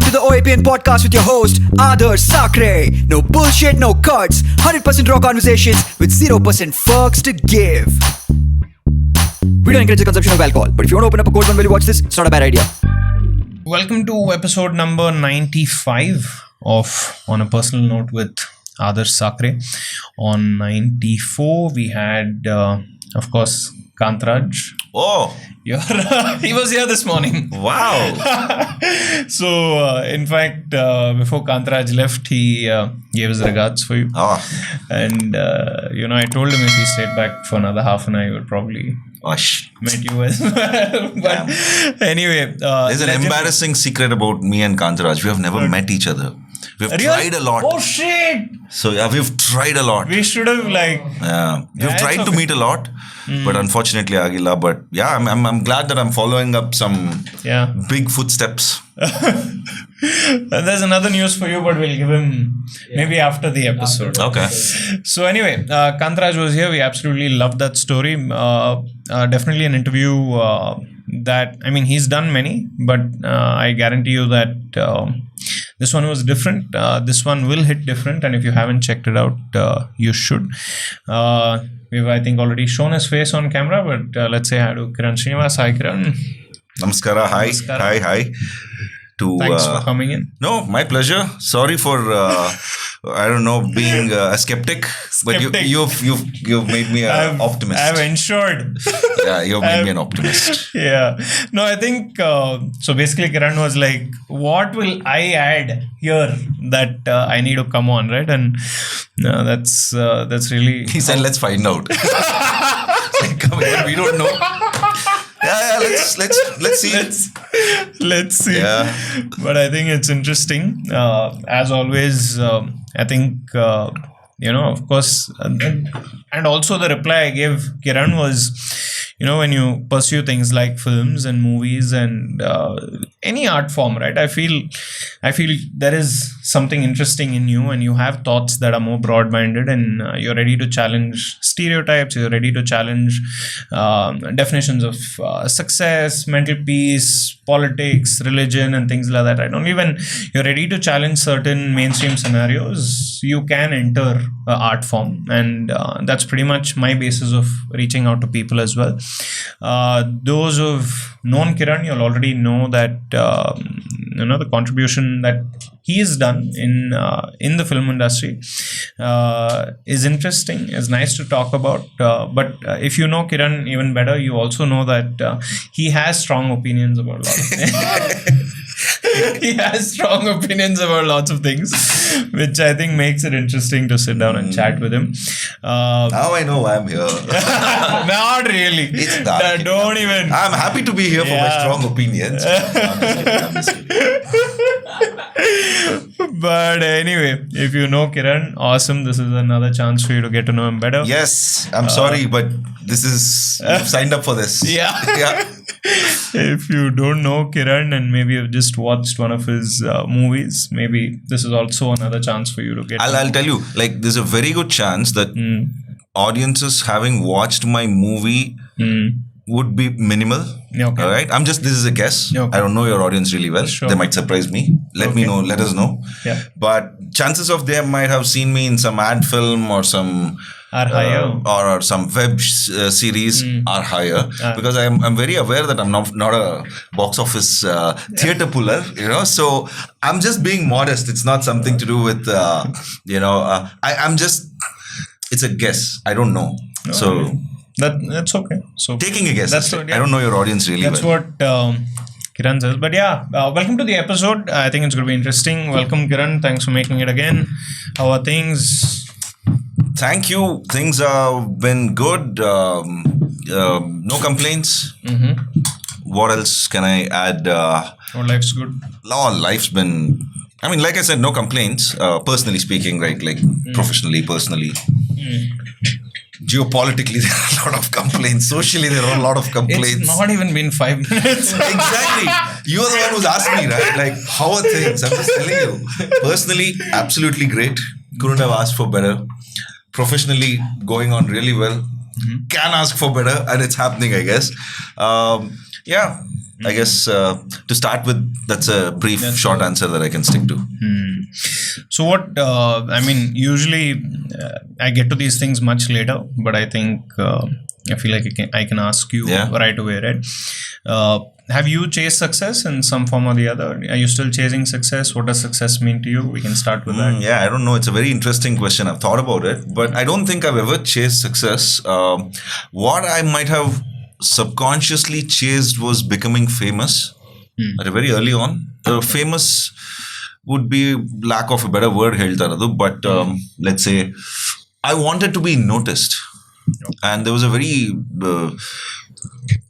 Welcome to the OAPN Podcast with your host, Adarsh Sakare. No bullshit, no cuts. 100% raw conversations with 0% fucks to give. We don't encourage the consumption of alcohol, but if you want to open up a cold one while you watch this, it's not a bad idea. Welcome to episode number 95 of On a Personal Note with Adarsh Sakare. On 94, we had, of course, Kantraj. Oh, He was here this morning. wow. So, in fact, before Kantraj left, he gave his regards for you. Oh, And, I told him if he stayed back for another half an hour, he would probably gosh. met you as well. But anyway. There's an embarrassing secret about me and Kantaraj. We have never met each other. We've tried a lot. Oh, shit! So, yeah, we've tried a lot. We should have, We've tried to meet a lot, but unfortunately, Agila. But yeah, I'm glad that I'm following up some big footsteps. And there's another news for you, but we'll give him maybe after the episode. Okay. So anyway, Kantraj was here. We absolutely loved that story. Definitely an interview that, he's done many, but I guarantee you that this one was different. This one will hit different. And if you haven't checked it out, you should. We've, I think, already shown his face on camera, but let's say hi to Kiran Srinivas. Hi, Kiran. Namaskara. Hi. Namaskara. Hi. Thanks for coming in. No, my pleasure. Sorry for being a skeptic, but you've made me an optimist. I've ensured. Yeah, you've made me an optimist. Yeah. No, I think so. Basically, Kiran was like, "What will I add here that I need to come on?" Right, and that's really. He said, "Let's find out." Come here, we don't know. Yeah, let's see. Let's see. Yeah. But I think it's interesting. As always, I think, of course, and also the reply I gave Kiran was, when you pursue things like films and movies and any art form, right? I feel there is something interesting in you, and you have thoughts that are more broad-minded, and you're ready to challenge stereotypes. You're ready to challenge definitions of success, mental peace, politics, religion, and things like that. Right? Only when you're ready to challenge certain mainstream scenarios, you can enter art form, and that's pretty much my basis of reaching out to people as well. Those who've known Kiran, you'll already know that the contribution that he has done in the film industry is interesting, is nice to talk about. But if you know Kiran even better, you also know that he has strong opinions about a lot of things. He has strong opinions about lots of things, which I think makes it interesting to sit down and chat with him. Now I know why I'm here. Not really. It's that. Don't even. I'm happy to be here for my strong opinions. I'm just kidding. But anyway, if you know Kiran, awesome. This is another chance for you to get to know him better. Yes, I'm sorry, but you've signed up for this. Yeah. Yeah. If you don't know Kiran and maybe you've just watched one of his movies, maybe this is also another chance for you to get. I'll tell you, there's a very good chance that audiences having watched my movie would be minimal. Okay. All right. This is a guess. Okay. I don't know your audience really well. Sure. They might surprise me. Let me know. Let us know. Yeah. But chances of them might have seen me in some ad film or some Are higher. or some web series are higher because I'm very aware that I'm not a box office theater puller, so I'm just being modest. It's not something to do with I'm just, it's a guess. I don't know. No, so that's okay. So taking a guess. That's what, I don't know your audience really that's well. What Kiran says. But yeah, welcome to the episode. I think it's going to be interesting. Welcome, Kiran. Thanks for making it again. How are things? Thank you. Things have been good. No complaints. What else can I add? Life's good. Life's been, like I said, no complaints. Personally speaking, right? Professionally, personally. Geopolitically, there are a lot of complaints. Socially, there are a lot of complaints. It's not even been 5 minutes. Exactly. You're the one who's asked me, right? How are things? I'm just telling you. Personally, absolutely great. Couldn't have asked for better. Professionally, going on really well. can ask for better, and it's happening, I guess. Yeah. I guess to start with, that's a brief, short answer that I can stick to. So what, usually I get to these things much later, but I think I feel like I can ask you right away, right? Have you chased success in some form or the other? Are you still chasing success? What does success mean to you? We can start with that. Yeah, I don't know. It's a very interesting question. I've thought about it, but I don't think I've ever chased success. What I might have subconsciously chased was becoming famous at a very early on. Famous would be lack of a better word, but let's say I wanted to be noticed, and there was a very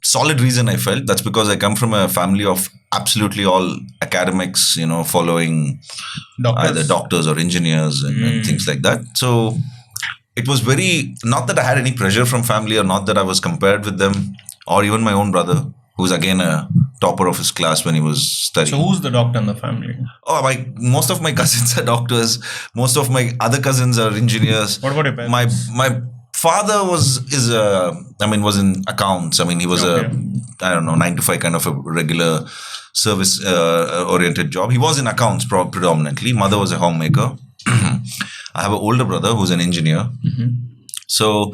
solid reason I felt. That's because I come from a family of absolutely all academics, following either doctors or engineers and things like that. So it was very, not that I had any pressure from family, or not that I was compared with them, or even my own brother, who's again a topper of his class when he was studying. So who's the doctor in the family? Most of my cousins are doctors. Most of my other cousins are engineers. What about your parents? My father was in accounts. He was a 9 to 5 kind of a regular service oriented job. He was in accounts predominantly. Mother was a homemaker. I have an older brother who's an engineer. So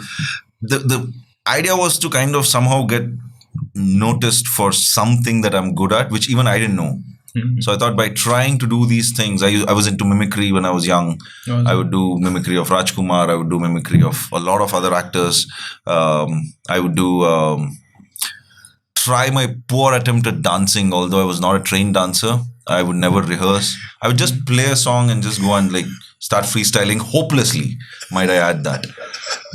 the idea was to kind of somehow get noticed for something that I'm good at, which even I didn't know. So I thought by trying to do these things, I was into mimicry when I was young. I would do mimicry of Rajkumar. I would do mimicry of a lot of other actors. I would do try my poor attempt at dancing, although I was not a trained dancer. I would never rehearse. I would just play a song and just go and start freestyling hopelessly, might I add that.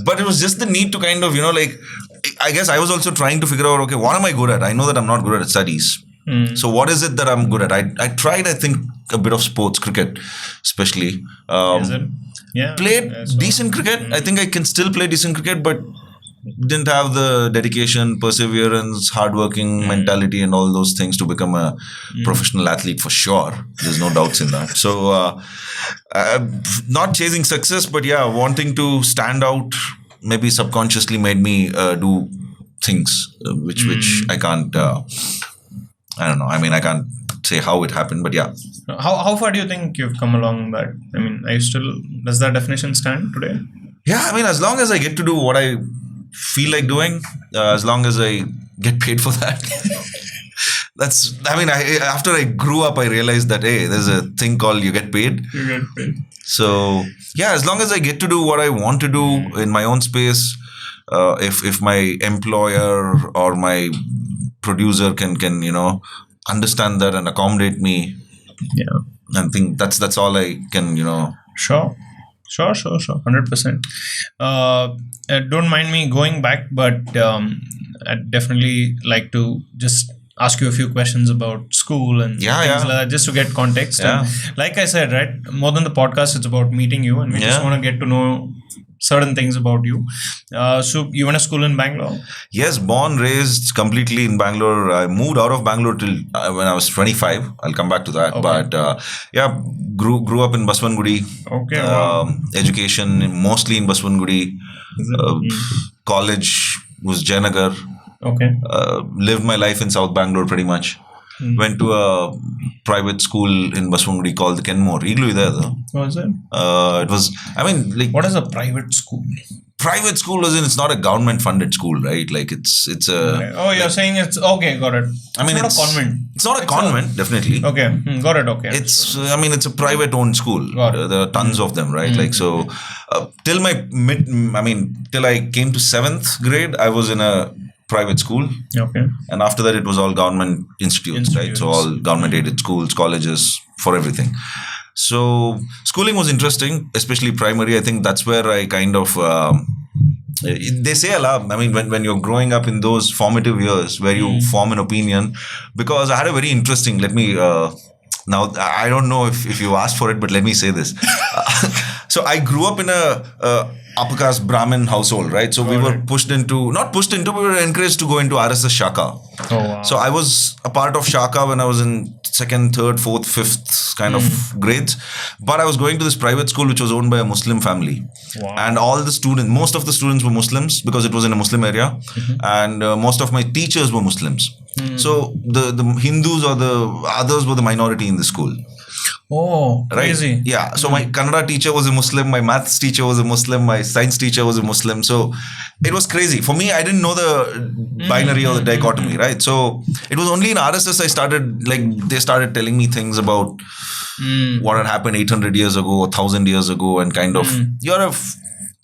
But it was just the need to kind of, I guess I was also trying to figure out, okay, what am I good at? I know that I'm not good at studies. So what is it that I'm good at? I tried, I think, a bit of sports, cricket especially. Played decent cricket. I think I can still play decent cricket, but didn't have the dedication, perseverance, hardworking mentality and all those things to become a professional athlete for sure. There's no doubts in that. So not chasing success, but wanting to stand out maybe subconsciously made me do things which I can't, I don't know. I can't say how it happened, but yeah. How far do you think you've come along that? Are you still, does that definition stand today? Yeah, as long as I get to do what I feel like doing, as long as I get paid for that. After I grew up, I realized that, hey, there's a thing called you get paid. You get paid. So, yeah, as long as I get to do what I want to do in my own space, if my employer or my producer can understand that and accommodate me, I think that's all I can, Sure, 100%. Don't mind me going back, but I'd definitely like to just ask you a few questions about school and things like that, just to get context. And like I said, right, more than the podcast, it's about meeting you, and we just want to get to know certain things about you. So you went to school in Bangalore? Yes, born, raised completely in Bangalore. I moved out of Bangalore till when I was 25. I'll come back to that. Okay. But grew up in Baswangudi. Okay. Wow. Education mostly in Baswangudi. College was Jayanagar. Okay. Lived my life in South Bangalore pretty much. Went to a private school in Baswangudi called the Kenmore. Iglu there though. What was it? It was, what is a private school? Private school as in it's not a government funded school, right? It's a... Okay. Oh, you're saying it's... Okay, got it. It's not a convent. It's not a convent, definitely. Okay, got it, okay. It's a private owned school. There are tons of them, right? Till till I came to 7th grade, I was in a private school. Okay. And after that, it was all government institutes, right? So all government aided schools, colleges, for everything. So schooling was interesting, especially primary. I think that's where I kind of, they say a lot. When you're growing up in those formative years where you form an opinion, because I had a very interesting, now, I don't know if you asked for it, but let me say this. So I grew up in a upper caste Brahmin household, right? So we were not pushed into, we were encouraged to go into RSS Shaka. Oh, wow. So I was a part of Shaka when I was in second, third, fourth, fifth kind of grades. But I was going to this private school which was owned by a Muslim family. Wow. And most of the students were Muslims because it was in a Muslim area. And most of my teachers were Muslims. So the Hindus or the others were the minority in the school. Oh, crazy. Right? Yeah. So my Kannada teacher was a Muslim, my maths teacher was a Muslim, my science teacher was a Muslim. So it was crazy. For me, I didn't know the binary or the dichotomy, right? So it was only in RSS they started telling me things about what had happened 800 years ago, 1,000 years ago, and kind of, you're a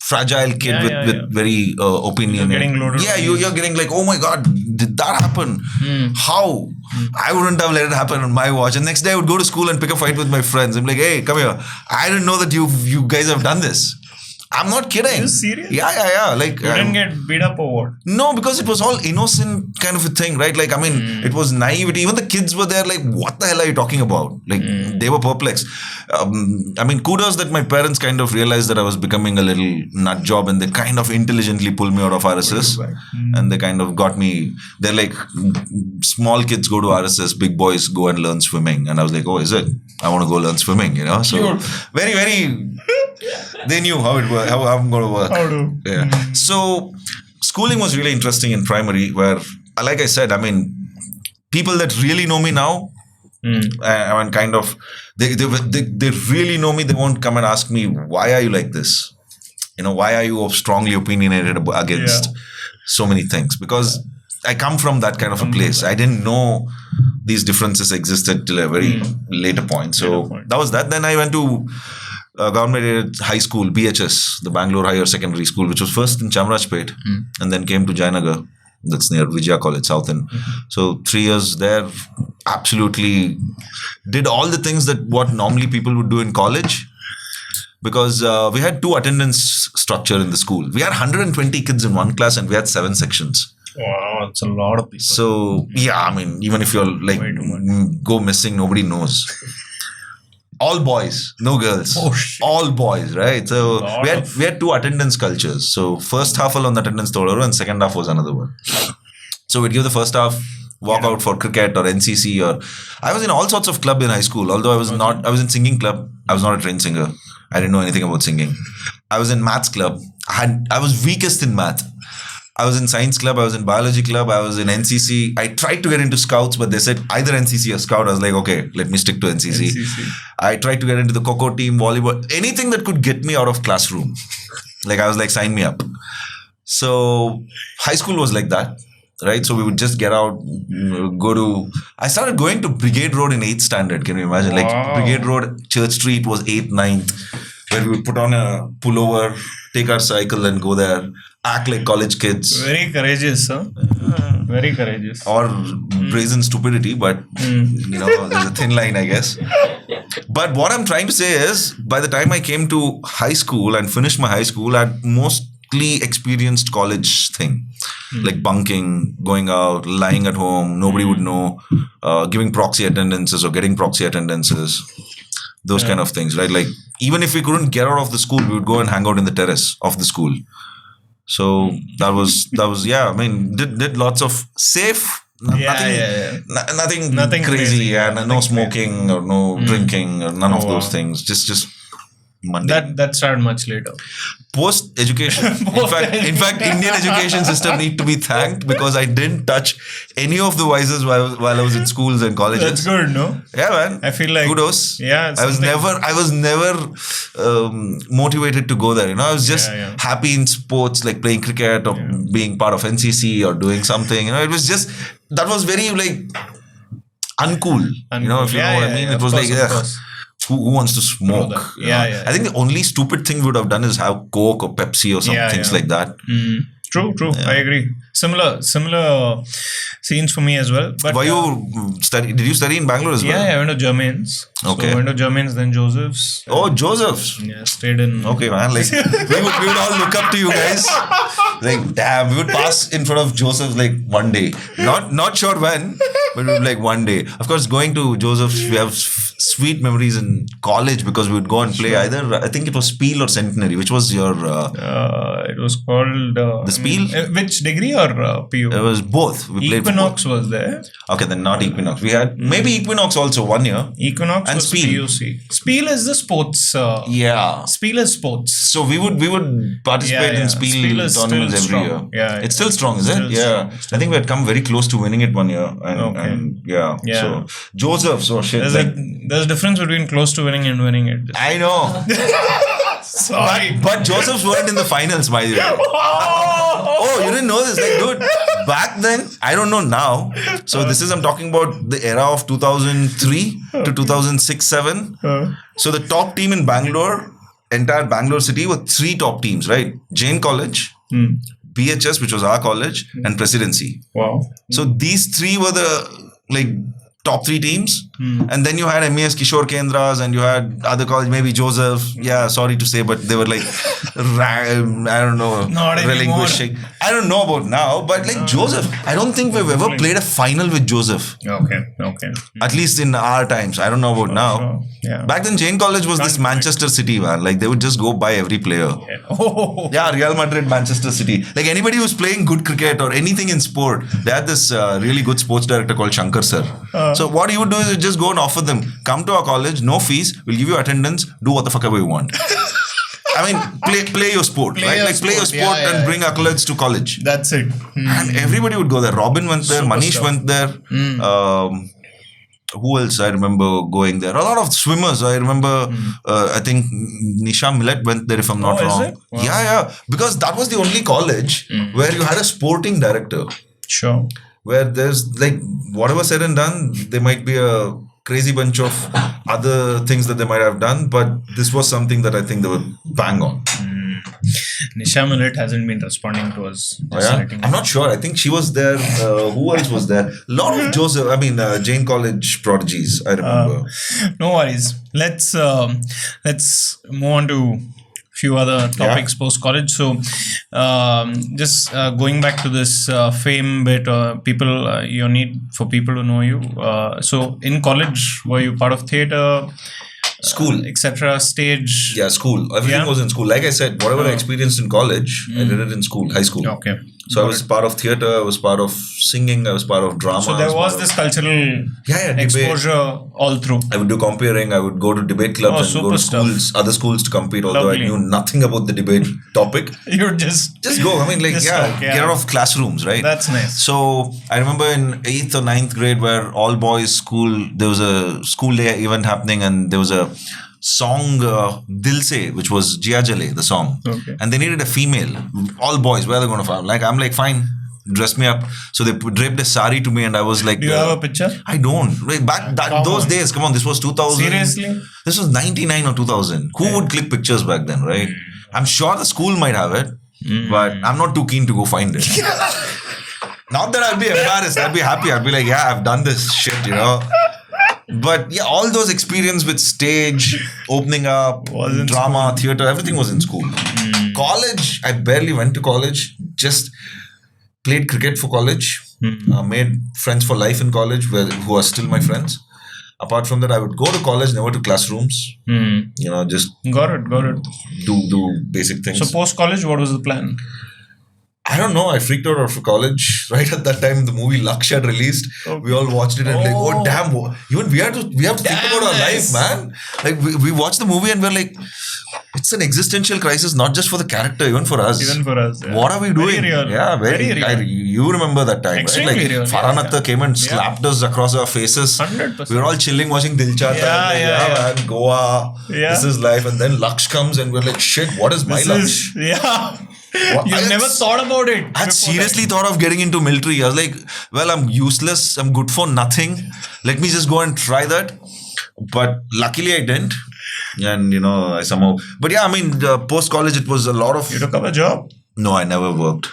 fragile kid with very opinion. You're getting loaded. Yeah, you're getting like, oh my God, did that happen? How? I wouldn't have let it happen on my watch. And next day I would go to school and pick a fight with my friends. I'm like, hey, come here. I didn't know that you guys have done this. I'm not kidding. Are you serious? Yeah. Like, you didn't get beat up or what? No, because it was all innocent kind of a thing, right? Like, I mean, it was naivety. Even the kids were there like, what the hell are you talking about? Like, they were perplexed. I mean, kudos that my parents kind of realized that I was becoming a little nut job and they kind of intelligently pulled me out of RSS. And they kind of got me, they're like, small kids go to RSS, big boys go and learn swimming. And I was like, oh, is it? I want to go learn swimming, you know? So, very, very... They knew how it worked, how I'm going to work. How to? Yeah. So schooling was really interesting in primary where, like I said, I mean, people that really know me now, I mean, kind of, they really know me. They won't come and ask me, why are you like this? You know, why are you strongly opinionated against so many things? Because I come from that kind of a place. I didn't know these differences existed till a very later point. So that was that. Then I went to government high school, BHS, the Bangalore Higher Secondary School, which was first in Chamarajpet and then came to Jayanagar. That's near Vijaya College, South End. So 3 years there, absolutely did all the things that what normally people would do in college. Because we had 2 attendance structure in the school. We had 120 kids in one class and we had 7 sections. Wow, that's a lot of people. So, yeah, I mean, even if you're like, go missing, nobody knows. All boys, no girls. Oh, shit. All boys, right? So we had 2 attendance cultures. So first half on the attendance total and second half was another one. So we'd give the first half, walk out for cricket or NCC or I was in all sorts of club in high school. Although I was in singing club. I was not a trained singer. I didn't know anything about singing. I was in maths club. I was weakest in math. I was in science club, I was in biology club, I was in NCC. I tried to get into scouts, but they said either NCC or scout. I was like, okay, let me stick to NCC. I tried to get into the Coco team, volleyball, anything that could get me out of classroom. Like I was like, sign me up. So high school was like that, right? So we would just get out, I started going to Brigade Road in 8th standard. Can you imagine? Wow. Like Brigade Road, Church Street was 8th, 9th, where we would put on a pullover, take our cycle and go there. Act like college kids. Very courageous, huh? Very courageous. Or brazen stupidity, but you know, there's a thin line, I guess. But what I'm trying to say is, by the time I came to high school and finished my high school, I'd mostly experienced college thing. Like bunking, going out, lying at home, nobody would know, giving proxy attendances or getting proxy attendances. Those kind of things, right? Like, even if we couldn't get out of the school, we would go and hang out in the terrace of the school. So that was I mean, did lots of safe, nothing crazy, and no smoking or no drinking or none of those things. Just Monday. That started much later. Post education. In fact, Indian education system need to be thanked because I didn't touch any of the vices while I was in schools and colleges. That's good, no? Yeah, man. I feel like kudos. Yeah, I was never motivated to go there. You know, I was just happy in sports like playing cricket or being part of NCC or doing something. You know, it was just that was very like uncool. You know, if you know what I mean. It was like. Who wants to smoke? I think the only stupid thing we would have done is have Coke or Pepsi or some things like that. True. I agree. Similar scenes for me as well. But did you study in Bangalore as well? Yeah, I went to Germains. Okay. So I went to Germains, then Joseph's. Oh, Joseph's. Yeah, stayed in. Okay, man. Like we would all look up to you guys. Like, damn, we would pass in front of Joseph's like one day. Not sure when, but we would like one day. Of course, going to Joseph's, we have sweet memories in college because we would go and play either, I think it was Spiel or Centenary. Which was your... it was called... the Spiel? Which degree or PU? It was both. We played Equinox was there. Okay, then not Equinox. We had maybe Equinox also 1 year. Equinox and was Spiel. PUC. Spiel is the sports. Yeah. Spiel is sports. So we would participate in Spiel is tournaments still every strong. year. Yeah, It's still strong, is it? Still Yeah. strong. I think we had come very close to winning it 1 year. And, Okay. and yeah. Yeah. So Joseph, so shit. There's a difference between close to winning and winning it. I know. Sorry. But Josephs weren't in the finals, by the way. Oh, you didn't know this? Like, dude, back then, I don't know now. So I'm talking about the era of 2003 to 2006-07. So the top team in Bangalore, entire Bangalore city, were 3 top teams, right? Jain College, BHS, which was our college, and Presidency. Wow. So these 3 were the top 3 teams. And then you had MES Kishore Kendras and you had other college, maybe Joseph. Yeah, sorry to say, but they were like, I don't know, Not relinquishing. I don't know about now, but like Joseph, I don't think we've ever played a final with Joseph. Okay. At least in our times. I don't know about now. Sure. Yeah. Back then, Jain College was this Manchester City, man. Like they would just go buy every player. Yeah. Oh. Yeah, Real Madrid, Manchester City. Like anybody who's playing good cricket or anything in sport, they had this really good sports director called Shankar sir. So what he would do is just go and offer them, come to our college, no fees, we'll give you attendance, do what the fuck ever you want. I mean, play your sport, right? Like play your sport and bring accolades to college. That's it. And everybody would go there. Robin went there, Manish went there. Who else I remember going there? A lot of swimmers. I remember, I think Nisha Millet went there if I'm not wrong. Is it? Wow. Yeah. Because that was the only college where you had a sporting director. Sure. Where there's like, whatever said and done, there might be a crazy bunch of other things that they might have done. But this was something that I think they were bang on. Nisha Millet hasn't been responding to us. I'm not sure. I think she was there. Who else was there? A lot of Jain College prodigies, I remember. No worries. Let's move on to few other topics post college. So just going back to this fame bit, people you need for people to know you. So in college, were you part of theatre? School, etc. Stage. Yeah, school. Everything was in school. Like I said, whatever I experienced in college, I did it in school, high school. Okay. So I was part of theatre, I was part of singing, I was part of drama. So there was this cultural exposure all through. I would do comparing, I would go to debate clubs and go to schools, other schools to compete, although I knew nothing about the debate topic. You would just go. I mean, like, get out of classrooms, right? That's nice. So I remember in 8th or 9th grade where all boys school, there was a school day event happening and there was a song Dil Se, which was Jia Jale, the song. Okay. And they needed a female. All boys, where are they going to find? I'm like, fine, dress me up. So they draped a sari to me and I was like... Do you have a picture? I don't. Those days, come on, this was 2000. Seriously? This was 99 or 2000. Who would click pictures back then, right? I'm sure the school might have it, but I'm not too keen to go find it. Not that I'd be embarrassed. I'd be happy. I'd be like, yeah, I've done this shit, But yeah, all those experience with stage, opening up, drama, theatre, everything was in school. College, I barely went to college. Just played cricket for college. Made friends for life in college who are still my friends. Apart from that, I would go to college, never to classrooms. Just got it. Do basic things. So post college, what was the plan? I don't know. I freaked out of college. Right at that time, the movie Laksh had released. Okay. We all watched it and like, oh damn! Even we have to think about our life, man. Like we watched the movie and we're like, it's an existential crisis, not just for the character, even for us. Yeah. What are we doing? Very real. Yeah, very real. You remember that time, extremely right? Like real. Farhan Akhtar came and slapped us across our faces. 100%. We were all chilling, watching Dil Chahta. Man, Goa. Yeah. This is life. And then Laksh comes and we're like, shit, what is my Laksh? You've never thought about it. I had seriously thought of getting into military. I was like, well, I'm useless. I'm good for nothing. Let me just go and try that. But luckily I didn't. And, I somehow... But yeah, I mean, post-college, it was a lot of... You took up a job? No, I never worked.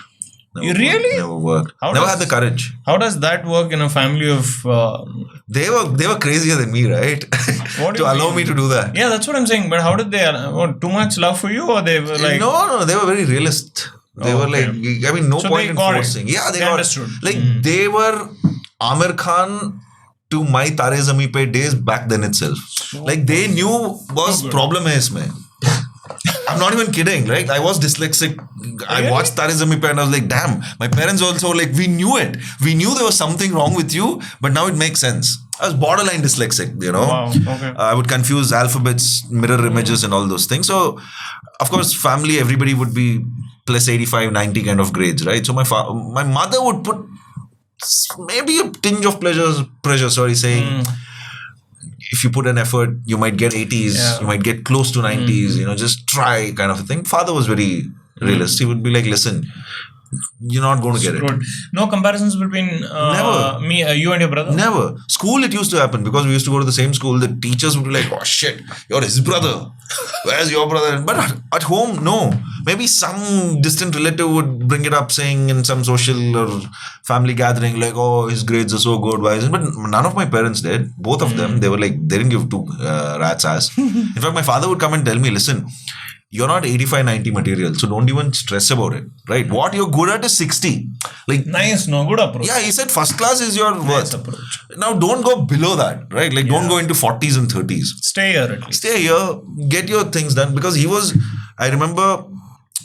Never worked. Never had the courage. How does that work in a family of... They were crazier than me, right? To allow me to do that. Yeah, that's what I'm saying. But how did they... too much love for you or they were like... No, they were very realist. They were like... I mean, no point in forcing. It. Yeah, they understood. Like, they were Amir Khan to my Tare Zameen Pe days back then itself. Like they knew was problem hai isme. I'm not even kidding. Like I was dyslexic. I watched Tare Zameen Pe and I was like, damn. My parents also like we knew it. We knew there was something wrong with you, but now it makes sense. I was borderline dyslexic, you know. Wow. Okay. I would confuse alphabets, mirror images, and all those things. So, of course, family, everybody would be plus 85, 90 kind of grades, right? So my mother would put maybe a tinge of pressure, saying if you put an effort, you might get 80s, you might get close to 90s, you know, just try kind of a thing. Father was very realist. He would be like, listen, you're not going to get it. No comparisons between Never. you and your brother? Never. School, it used to happen because we used to go to the same school. The teachers would be like, oh shit, you're his brother. Where's your brother? But at home, no. Maybe some distant relative would bring it up saying in some social or family gathering like, oh, his grades are so good. Why isn't? But none of my parents did. Both of them, they were like, they didn't give two rats ass. In fact, my father would come and tell me, listen, you're not 85, 90 material, so don't even stress about it, right? What you're good at is 60. Like nice, no, good approach. Yeah, he said first class is your worth. Approach. Now don't go below that, right? Like don't go into 40s and 30s. Stay here at least. Stay here, get your things done. Because I remember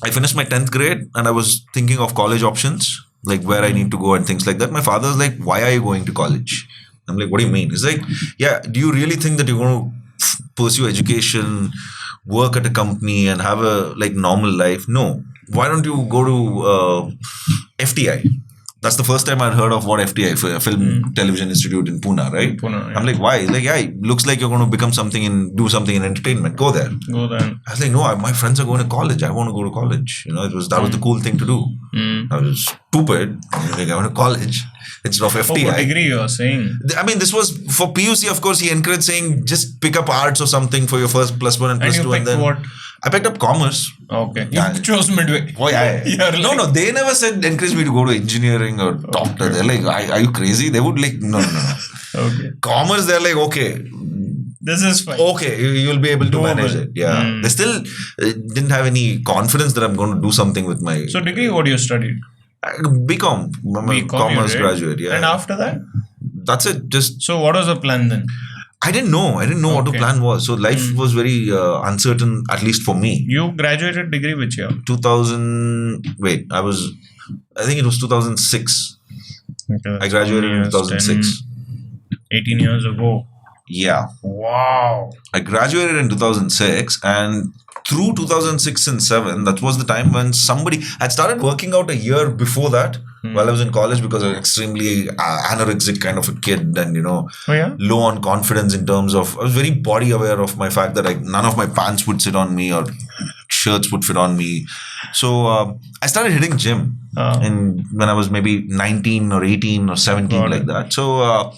I finished my 10th grade and I was thinking of college options, like where I need to go and things like that. My father's like, why are you going to college? I'm like, what do you mean? He's like, yeah, do you really think that you're going to pursue education, work at a company and have a like normal life? No. Why don't you go to FTI? That's the first time I'd heard of what FTI, Film Television Institute in Pune, right? Pune, yeah. I'm like, why? Like, yeah, it looks like you're going to become something and do something in entertainment. Go there. Go there. I was like, no, my friends are going to college. I want to go to college. You know, that was the cool thing to do. I was stupid. Like, I went to college instead of FTI. What degree you are saying? I mean, this was for PUC. Of course, he encouraged saying just pick up arts or something for your first +1 and +2. And then what? I picked up commerce. Okay. You chose midway. Oh, yeah. No, they never said encourage me to go to engineering or doctor. They're like, are you crazy? They would like, no. Okay. Commerce, they're like, okay. This is fine. Okay, you'll be able to manage it. Yeah. They still didn't have any confidence that I'm going to do something with my... So degree, what you studied? BCom. I'm a commerce graduate. Yeah. And after that? That's it. So what was the plan then? I didn't know what the plan was. So life was very uncertain, at least for me. You graduated degree which year? I think it was 2006. Okay, I graduated in 2006. 18 years ago. Yeah. Wow. I graduated in 2006 and through 2006 and 7, that was the time when I'd started working out a year before that while I was in college because I was extremely anorexic kind of a kid and, you know, low on confidence in terms of, I was very body aware of my fact that none of my pants would sit on me or shirts would fit on me. So I started hitting gym when I was maybe 19 or 18 or 17 like that. So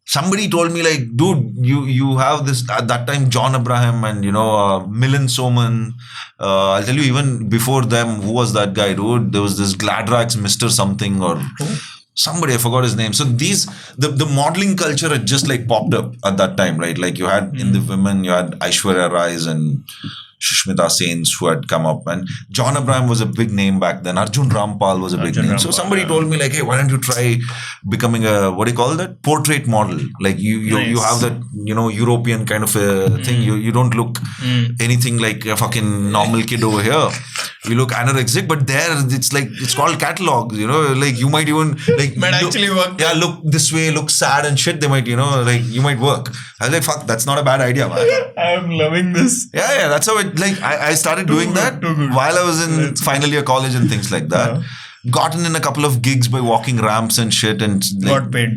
somebody told me like, dude, you have this at that time, John Abraham and, you know, Milan Soman. I'll tell you even before them, who was that guy, dude? There was this Gladrax Mr. something or somebody, I forgot his name. So the modeling culture had just like popped up at that time, right? Like you had in the women, you had Aishwarya Rais and Sushmita Sen's who had come up, and John Abraham was a big name back then. Arjun Rampal was a big name. So somebody told me like, hey, why don't you try becoming a, what do you call that? Portrait model. Like you have that, you know, European kind of a thing. You don't look anything like a fucking normal kid over here. You look anorexic, but there it's called catalogs, you know, like you might even like actually work. Yeah, look this way, look sad and shit. They might, you know, like you might work. I was like, fuck, that's not a bad idea, man. I'm loving this. Yeah, that's how it, like I started doing that while I was in final year college and things like that. Gotten in a couple of gigs by walking ramps and shit and like, got paid.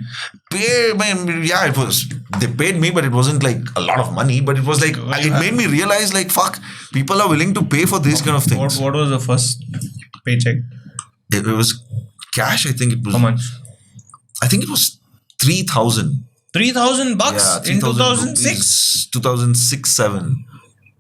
Yeah, it was, they paid me, but it wasn't like a lot of money, but it was like, it made me realize like, fuck, people are willing to pay for these kind of things. What was the first paycheck? It was cash, I think it was. How much? I think it was 3,000. 3,000 bucks in 2006? 2006-7.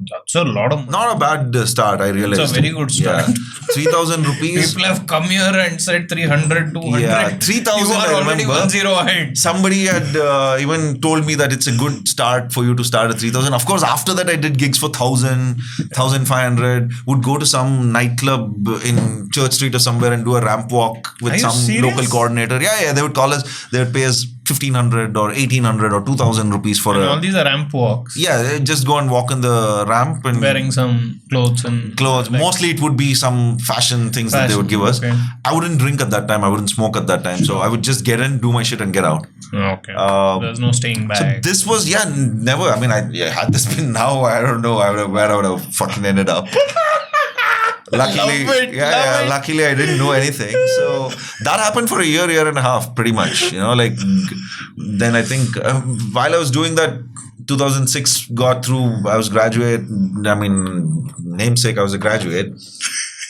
That's a lot of money. Not a bad start, I realized. It's a very good start. Yeah. 3,000 rupees. People have come here and said 300, 200. Yeah, 3,000 You are I already remember. 1-0 ahead. Somebody had even told me that it's a good start for you to start at 3,000. Of course, after that I did gigs for 1,000, 1,500. Would go to some nightclub in Church Street or somewhere and do a ramp walk with some serious? local coordinator. Yeah, they would call us. They would pay us 1,500 or 1,800 or 2,000 rupees for all these are ramp walks. Yeah, just go and walk in the ramp and wearing some clothes and Mostly it would be some fashion things that they would give us. Okay. I wouldn't drink at that time. I wouldn't smoke at that time. So I would just get in, do my shit, and get out. Okay. There's no staying back. So this was never. I mean, had this been now, I don't know where I would have fucking ended up. Luckily, luckily I didn't know anything. So that happened for a year and a half, pretty much. Then I think while I was doing that, 2006 got through. I was graduate. I mean, namesake, I was a graduate.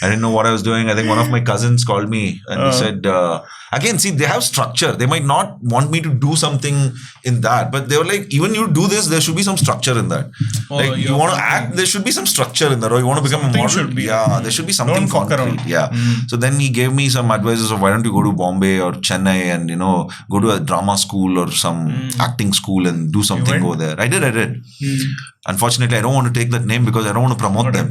I didn't know what I was doing. I think one of my cousins called me and he said, again, see, they have structure. They might not want me to do something in that, but they were like, even you do this, there should be some structure in that. You want to act, there should be some structure in that, or you want to become a model. There should be something concrete. Yeah. So then he gave me some advices of why don't you go to Bombay or Chennai and, go to a drama school or some acting school and do something over there. I did. Unfortunately, I don't want to take that name because I don't want to promote them.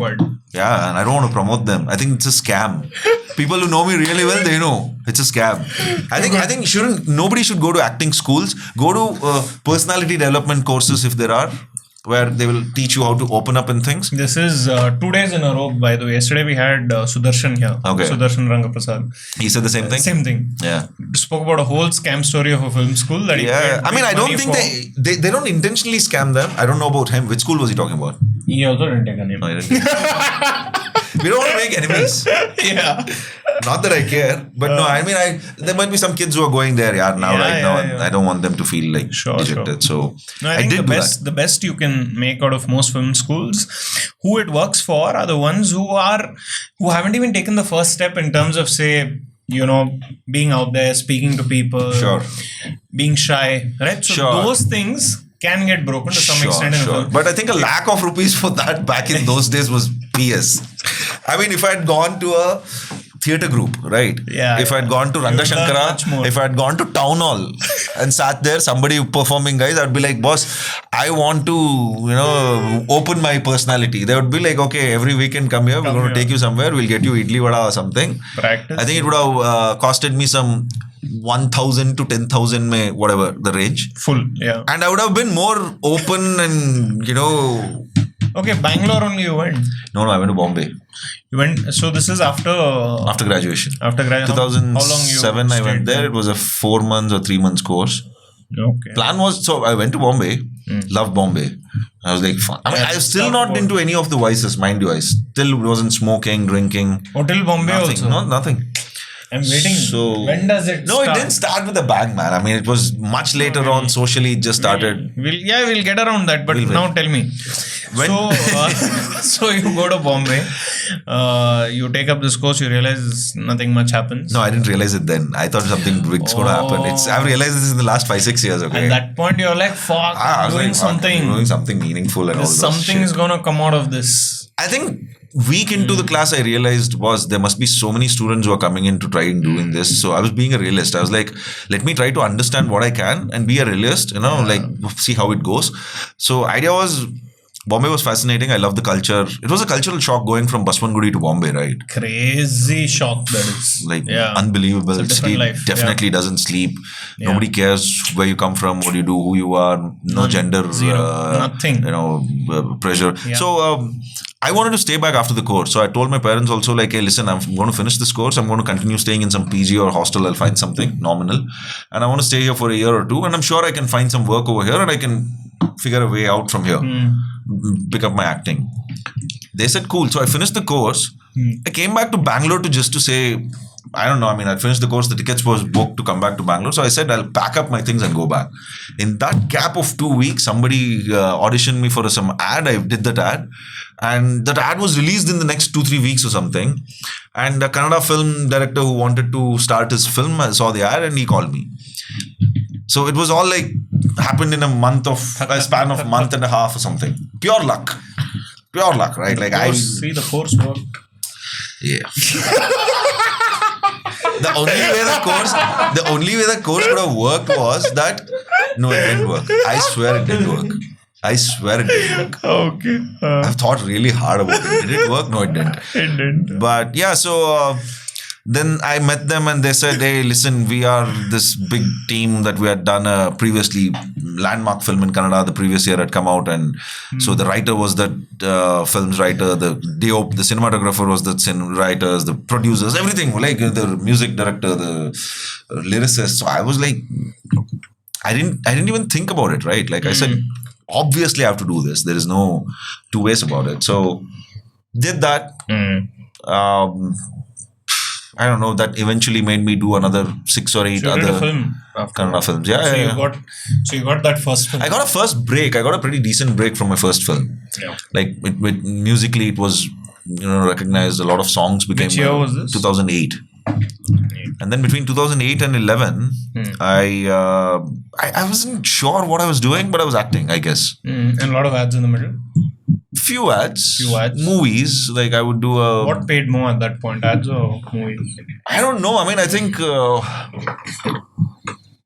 Yeah, and I don't want to promote them. I think it's a scam. People who know me really well, they know it's a scam. I think nobody should go to acting schools. Go to personality development courses if there are, where they will teach you how to open up in things. This is 2 days in a row, by the way. Yesterday we had Sudarshan here. Okay. Sudarshan Rangaprasad. He said the same thing? Same thing. Yeah. Spoke about a whole scam story of a film school. That I mean, I don't think they don't intentionally scam them. I don't know about him. Which school was he talking about? He also didn't take a name. No, he didn't. We don't want to make enemies. Yeah. Not that I care, but no, I mean, there might be some kids who are going there right now, and I don't want them to feel like dejected. So I think the best you can make out of most film schools, who it works for, are the ones who haven't even taken the first step in terms of, say, being out there, speaking to people, being shy, right? So those things can get broken to some extent. But I think a lack of rupees for that back in those days was PS. I mean, if I had gone to a theatre group, right? Yeah. If I had gone to Rangashankara, if I had gone to Town Hall and sat there, somebody performing, guys, I'd be like, boss, I want to, open my personality. They would be like, okay, every weekend come here, we're going to take you somewhere, we'll get you idli vada or something. Practice. I think it would have costed me some 1,000 to 10,000, whatever the range. Full, yeah. And I would have been more open and, Okay, Bangalore only you went? No, I went to Bombay. You went, so this is after graduation. After graduation. 2007 I went there. It was a 4 months or 3 months course. Okay. Plan was, so I went to Bombay, loved Bombay. I was like, fun. I mean, I was still not into any of the vices, mind you. I still wasn't smoking, drinking. Hotel Bombay nothing, also? No, nothing. I'm waiting. So, when does it start? No, it didn't start with a bang, man. I mean, it was much later on. Socially, it just started. We'll get around that. But now tell me. So you go to Bombay. You take up this course. You realize nothing much happens. No, I didn't realize it then. I thought something big's going to happen. I've realized this in the last 5-6 years. Okay. At that point, you're like, fuck, I'm doing something meaningful and all that. Something is going to come out of this. I think week into the class, I realized there must be so many students who are coming in to try and doing this. So I was being a realist. I was like, let me try to understand what I can and be a realist, like see how it goes. So idea was, Bombay was fascinating. I love the culture. It was a cultural shock going from Baswangudi to Bombay, right? Crazy shock that is. Unbelievable. City definitely doesn't sleep. Nobody cares where you come from, what you do, who you are. No gender. Zero. Nothing. Pressure. Yeah. So I wanted to stay back after the course. So I told my parents also like, hey, listen, I'm going to finish this course. I'm going to continue staying in some PG or hostel. I'll find something nominal. And I want to stay here for a year or two. And I'm sure I can find some work over here and I can figure a way out from here. Pick up my acting. They said, cool. So I finished the course. I came back to Bangalore just to say, I don't know. I mean, I finished the course. The tickets was booked to come back to Bangalore. So I said, I'll pack up my things and go back. In that gap of 2 weeks, somebody auditioned me for some ad. I did that ad. And that ad was released in the next 2-3 weeks or something. And a Kannada film director who wanted to start his film saw the ad and he called me. So it was all like happened in a span of a month and a half or something. Pure luck, right? Like the course worked. Yeah. The only way the course would have worked was that no, it didn't work. I swear it didn't work. Okay. I've thought really hard about it. Did it work? No, it didn't. It didn't. But yeah, so then I met them and they said, hey, listen, we are this big team that we had done a previously landmark film in Kannada. The previous year had come out, and so the writer was the film's writer, the DOP, the cinematographer was the writers, the producers, everything, like the music director, the lyricist. So I was like, I didn't even think about it, right? Like I said, obviously I have to do this. There is no two ways about it. So did that. I don't know, that eventually made me do another 6 or 8 other Kannada films. Yeah, So you got that first film. I got a first break. I got a pretty decent break from my first film. Yeah. Like musically, it was recognized. A lot of songs became. Which year was this? 2008. And then between 2008 and 11, I wasn't sure what I was doing, but I was acting, I guess. And a lot of ads in the middle. Few ads. Movies. Like I would do a. What paid more at that point, ads or movies? I don't know. I mean, I think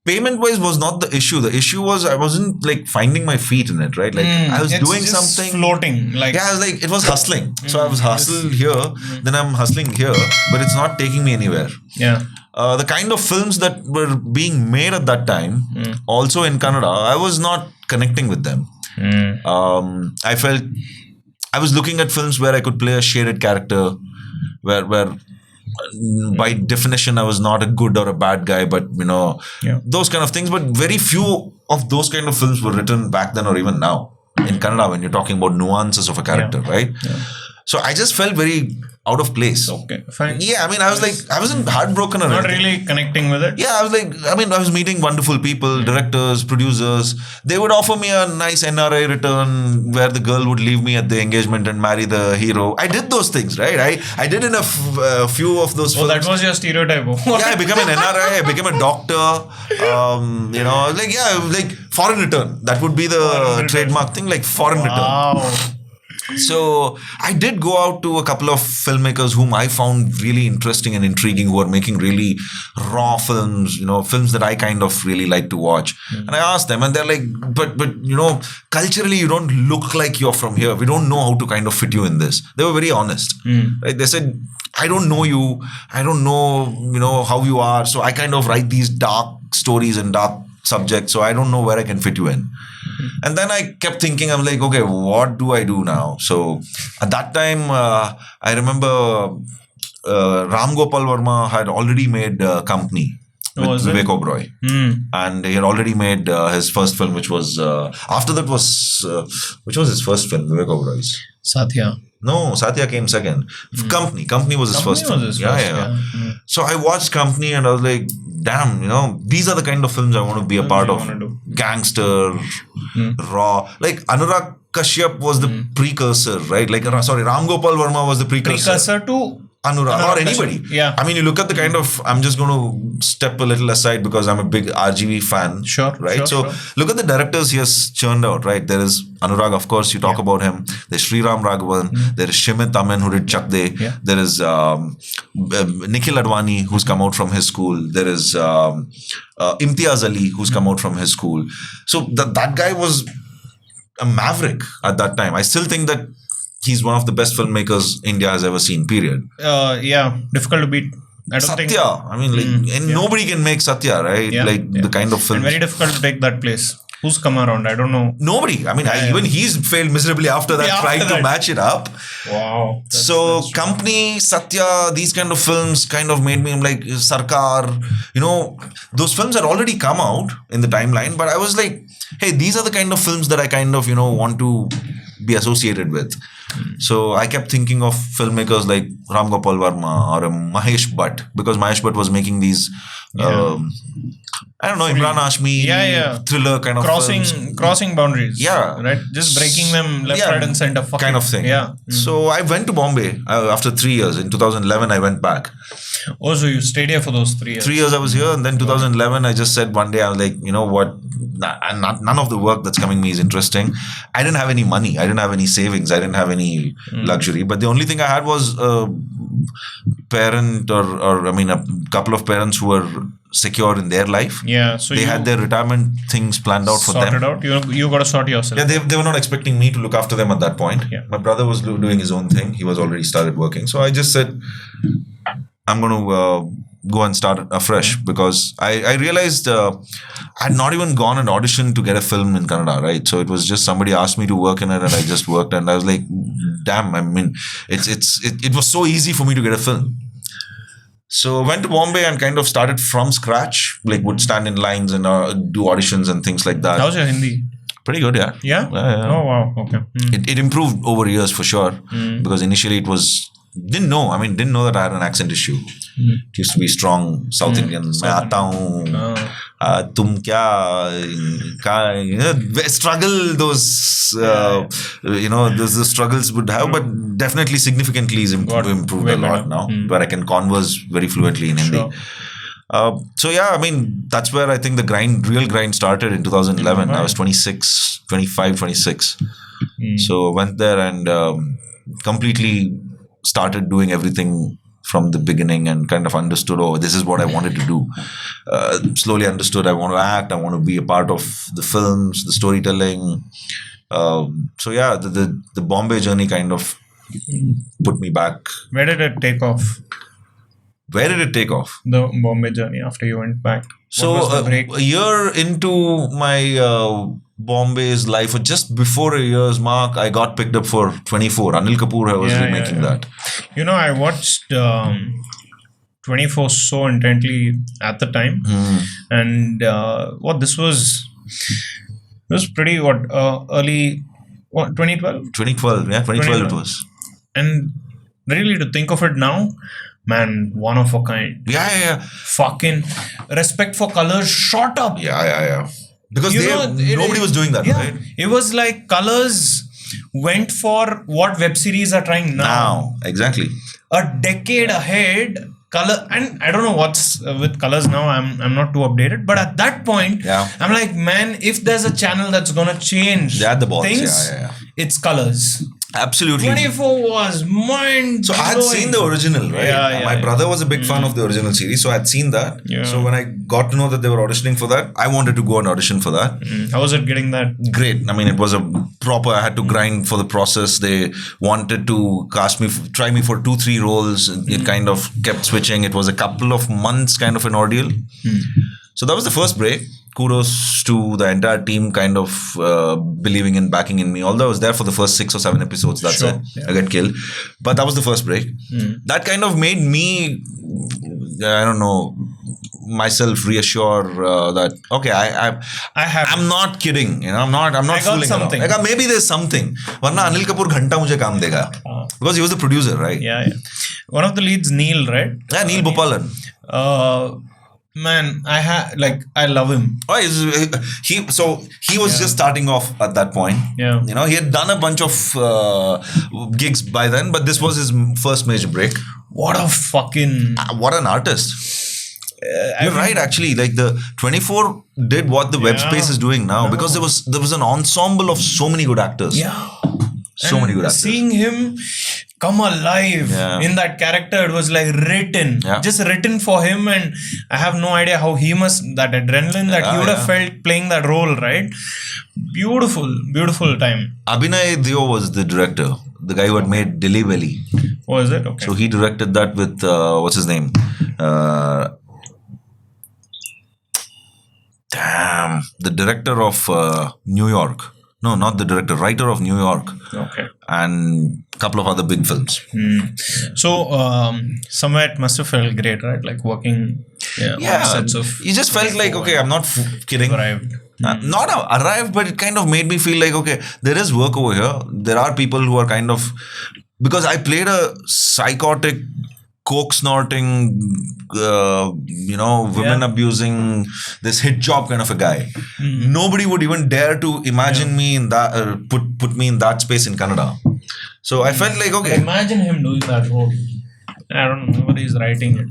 payment-wise was not the issue. The issue was I wasn't like finding my feet in it, right? Like I was doing something. Floating. Like I was like, it was hustling. So I was hustled here, then I'm hustling here, but it's not taking me anywhere. Yeah. The kind of films that were being made at that time, also in Kannada, I was not connecting with them. I felt I was looking at films where I could play a shaded character, where by definition I was not a good or a bad guy, but those kind of things. But very few of those kind of films were written back then or even now in Kannada when you're talking about nuances of a character, right? Yeah. So I just felt very out of place. Okay, fine. Yeah, I mean, I was like, I wasn't heartbroken or not anything. Really connecting with it. Yeah, I was like, I mean, I was meeting wonderful people, directors, producers. They would offer me a nice NRI return where the girl would leave me at the engagement and marry the hero. I did those things, right? I did in a few of those films. That was your stereotype. Yeah, I became an NRI, I became a doctor. I was like, like foreign return. That would be the trademark thing, like foreign return. So I did go out to a couple of filmmakers whom I found really interesting and intriguing, who are making really raw films, films that I kind of really like to watch. And I asked them, and they're like, but culturally you don't look like you're from here. We don't know how to kind of fit you in this. They were very honest. Right? They said, I don't know you. I don't know, how you are. So I kind of write these dark stories and dark subjects. So I don't know where I can fit you in. And then I kept thinking, I'm like, okay, what do I do now? So at that time, I remember Ram Gopal Verma had already made Company with Vivek Oberoi. And he had already made his first film, which was, after that was, which was his first film, Vivek Oberoi's? Satya. No, Satya came second. Company was his first film. Yeah. So I watched Company and I was like, damn, these are the kind of films I want to be a part of. Gangster, raw. Like Anurag Kashyap was the precursor, right? Like, Ram Gopal Verma was the precursor. Precursor to Anurag or anybody. Yeah. I mean, you look at the kind of, I'm just going to step a little aside because I'm a big RGV fan. Sure. Right. So look at the directors he has churned out, right? There is Anurag, of course, you talk about him. There's Sriram Raghavan. There is Shimit Amen, who did Chak De. There is Nikhil Advani, who's come out from his school. There is Imtiaz Ali, who's come out from his school. So that guy was a maverick at that time. I still think that he's one of the best filmmakers India has ever seen, period. Difficult to beat. I don't Satya. think. I mean, nobody can make Satya, right? The kind of film. Very difficult to take that place. Who's come around? I don't know. Nobody. I mean, even he's failed miserably after that, trying to match it up. Wow. That's Company, Satya, these kind of films kind of made me like Sarkar. Those films had already come out in the timeline, but I was like, hey, these are the kind of films that I kind of, want to be associated with. So I kept thinking of filmmakers like Ram Gopal Verma or Mahesh Bhatt, because Mahesh Bhatt was making these I don't know, Imran Hashmi thriller kind of crossing boundaries. Yeah. Right? Just breaking them left, right and center. Kind of thing. Yeah. So I went to Bombay after 3 years. In 2011, I went back. Oh, so you stayed here for those 3 years? 3 years I was here, and then 2011, I just said one day, I was like, you know what? None of the work that's coming me is interesting. I didn't have any money. I didn't have any savings. I didn't have any luxury. But the only thing I had was a parent or a couple of parents who were secure in their life. Yeah. So they had their retirement things planned out for them. Sorted out. You got to sort yourself. Yeah, they were not expecting me to look after them at that point. Yeah. My brother was doing his own thing. He was already started working. So I just said, I'm going to go and start afresh, because I realized I had not even gone and auditioned to get a film in Kannada, right? So it was just somebody asked me to work in it, and I just worked, and I was like, damn, I mean, it was so easy for me to get a film. So I went to Bombay and kind of started from scratch, like would stand in lines and do auditions and things like that. How's your Hindi? Pretty good, yeah. Yeah? Oh, wow. Okay. It improved over years for sure, because initially it was, didn't know that I had an accent issue. It used to be strong South Indian. मैं आता हूँ, तुम क्या, struggle those, those the struggles would have, but definitely significantly improved a lot now, where I can converse very fluently in Hindi. So yeah, I mean, that's where I think the real grind started in 2011. I was 26. So went there and completely started doing everything from the beginning, and kind of understood, this is what I wanted to do. Slowly understood I want to act, I want to be a part of the films, the storytelling. So yeah, the Bombay journey kind of put me back. Where did it take off? Where did it take off? The Bombay journey after you went back. So a year into my Bombay's life, or just before a year's mark, I got picked up for 24. Anil Kapoor was remaking that. You know, I watched 24 so intently at the time, and this was pretty early 2012. 2012, yeah, 2012 it was. And really, to think of it now, man, one of a kind. Yeah. Fucking respect for colors shot up. Yeah. Because nobody was doing that, right? It was like colors went for what web series are trying now. Exactly. A decade ahead, color, and I don't know what's with colors now. I'm not too updated, but at that point, I'm like, man, if there's a channel that's gonna change things, it's colors. Absolutely. 24 was mind. So I had seen the original, right? My brother was a big fan of the original series, so I had seen that. Yeah. So when I got to know that they were auditioning for that, I wanted to go and audition for that. How was it getting that? Great. I mean, it was a proper, I had to grind for the process. They wanted to cast me, try me for 2-3 roles. It kind of kept switching. It was a couple of months kind of an ordeal. So that was the first break. Kudos to the entire team kind of believing and backing in me. Although I was there for the first 6 or 7 episodes, that's it. Yeah. I get killed. But that was the first break. That kind of made me, I don't know, myself reassure that, okay, I'm not kidding. You know, I'm not fooling something. Like, maybe there's something. Varna Anil Kapoor ghanta mujhe kaam dega. Because he was the producer, right? Yeah. One of the leads, Neil, right? Yeah, Neil Bopalan. Man, I love him. He was just starting off at that point. Yeah. You know, he had done a bunch of gigs by then, but this was his first major break. What an artist. You're right, actually. Like the 24 did what the web space is doing now, because there was an ensemble of so many good actors. Yeah. So many good actors. Seeing him come alive in that character, it was like written, just written for him, and I have no idea how that adrenaline that he would have felt playing that role, right? Beautiful time. Abhinay Dio was the director, the guy who had made Dilly Belly. Oh, is it? Okay. So he directed that with what's his name? The director of New York. No, not the director, writer of New York. Okay. And a couple of other big films. So, somewhere it must have felt great, right? Like working on sets of... You just felt like, okay, I'm not kidding. Arrived. Not arrived, but it kind of made me feel like, okay, there is work over here. There are people who are kind of... Because I played a psychotic, coke snorting, women abusing, this hit job kind of a guy. Nobody would even dare to imagine me in that, put me in that space in Kannada. So I felt like, okay. Imagine him doing that role. I don't know, nobody's writing it.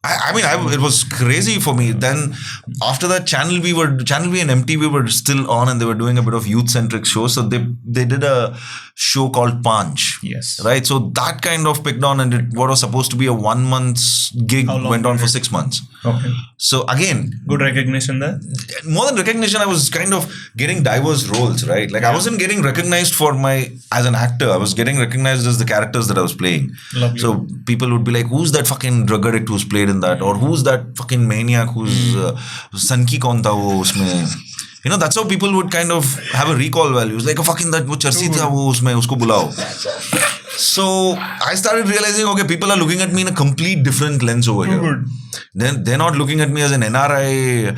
It was crazy for me. Then after that, Channel V and MTV were still on, and they were doing a bit of youth-centric shows. So they did a show called Panch. Yes. Right? So that kind of picked on, and what was supposed to be a 1 month gig went on for 6 months. Okay. So again... Good recognition there? more than recognition, I was kind of getting diverse roles, right? Like I wasn't getting recognized as an actor. I was getting recognized as the characters that I was playing. Lovely. So people would be like, who's that fucking drug addict who's played in that? Or who's that fucking maniac who's Sanki kaun tha wo usme? You know, that's how people would kind of have a recall value. It's like, oh, fucking that wo Charsi tha wo usme, usko bulao. So I started realizing, okay, people are looking at me in a complete different lens over here. Then they're not looking at me as an NRI,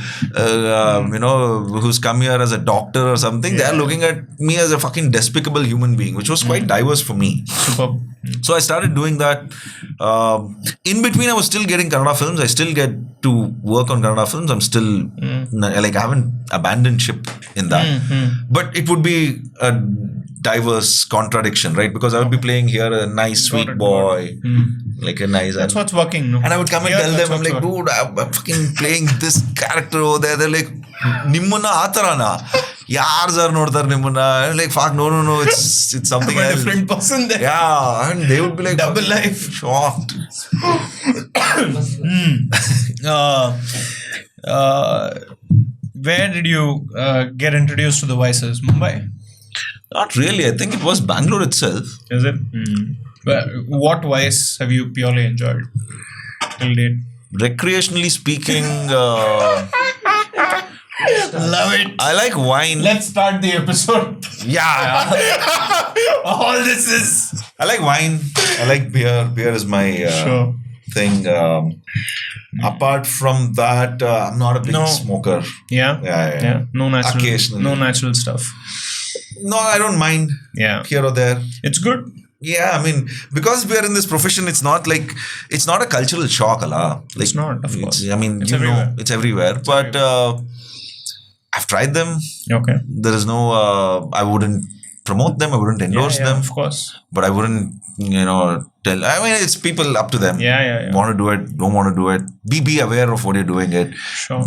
who's come here as a doctor or something. They're looking at me as a fucking despicable human being, which was quite diverse for me. Superb. So I started doing that. In between, I was still getting Kannada films. I still get to work on Kannada films. I'm still I haven't abandoned ship in that. But it would be a diverse contradiction, right? Because I would be playing here a nice sweet boy, like a nice. That's what's working, no? And I would come and tell them, I'm like, dude, I'm fucking playing this character over there. They're like, Nimmunna Atarana. Yars are notar Nimmunna. I'm like, fuck, no, it's something else. A different person there. Yeah, and they would be like, double life. Shocked. Where did you get introduced to the vices? Mumbai? Not really. I think it was Bangalore itself. Is it? What vice have you purely enjoyed till date? Recreationally speaking, Love it. I like wine. Let's start the episode. Yeah. All this is. I like wine. I like beer. Beer is my thing. Apart from that, I'm not a big smoker. Yeah. No natural. Occasionally. No natural stuff. No, I don't mind. Yeah. Here or there. It's good. Yeah, I mean, because we are in this profession, it's not a cultural shock, Allah. Like, it's not, of course. It's everywhere. It's everywhere. But I've tried them. Okay. There is no. I wouldn't promote them. I wouldn't endorse them. Of course. But I wouldn't, tell. I mean, it's people up to them. Yeah. Want to do it? Don't want to do it? Be aware of what you're doing. It. Sure.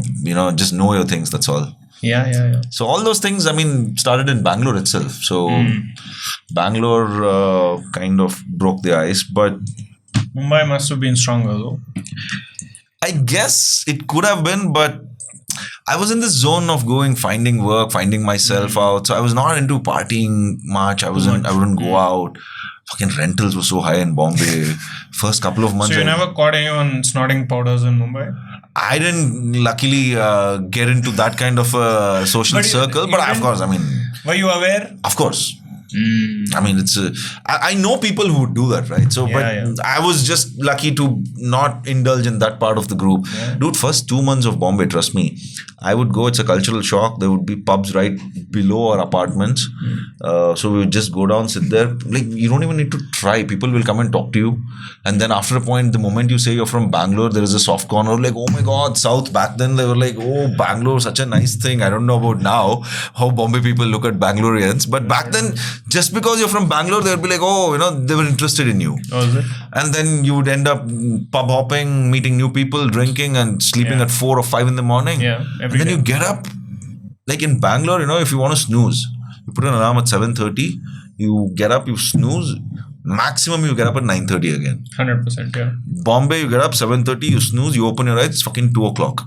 Just know your things. That's all. Yeah. So all those things, I mean, started in Bangalore itself. So Bangalore kind of broke the ice, but Mumbai must have been stronger though. I guess it could have been, but I was in this zone of finding work, finding myself out. So I was not into partying much. I wouldn't go out. Fucking rentals were so high in Bombay. First couple of months. So you never caught anyone snorting powders in Mumbai? I didn't luckily get into that kind of a social circle, but of course, I mean. Were you aware? Of course. I mean, it's. I know people who would do that, right? So, I was just lucky to not indulge in that part of the group. Yeah. Dude, first 2 months of Bombay, trust me, I would go. It's a cultural shock. There would be pubs right below our apartments, so we would just go down, sit there. Like you don't even need to try. People will come and talk to you, and then after a point, the moment you say you're from Bangalore, there is a soft corner. Like, oh my God, South. Back then, they were like, oh, Bangalore, such a nice thing. I don't know about now how Bombay people look at Bangaloreans, but back then. Just because you're from Bangalore, they would be like, oh, they were interested in you. Oh, is it? And then you would end up pub hopping, meeting new people, drinking and sleeping at 4 or 5 in the morning. Yeah, and then you get up. Like in Bangalore, if you want to snooze, you put an alarm at 7:30, you get up, you snooze. Maximum you get up at 9:30 again. 100%, yeah. Bombay, you get up 7:30, you snooze, you open your eyes, it's fucking 2 o'clock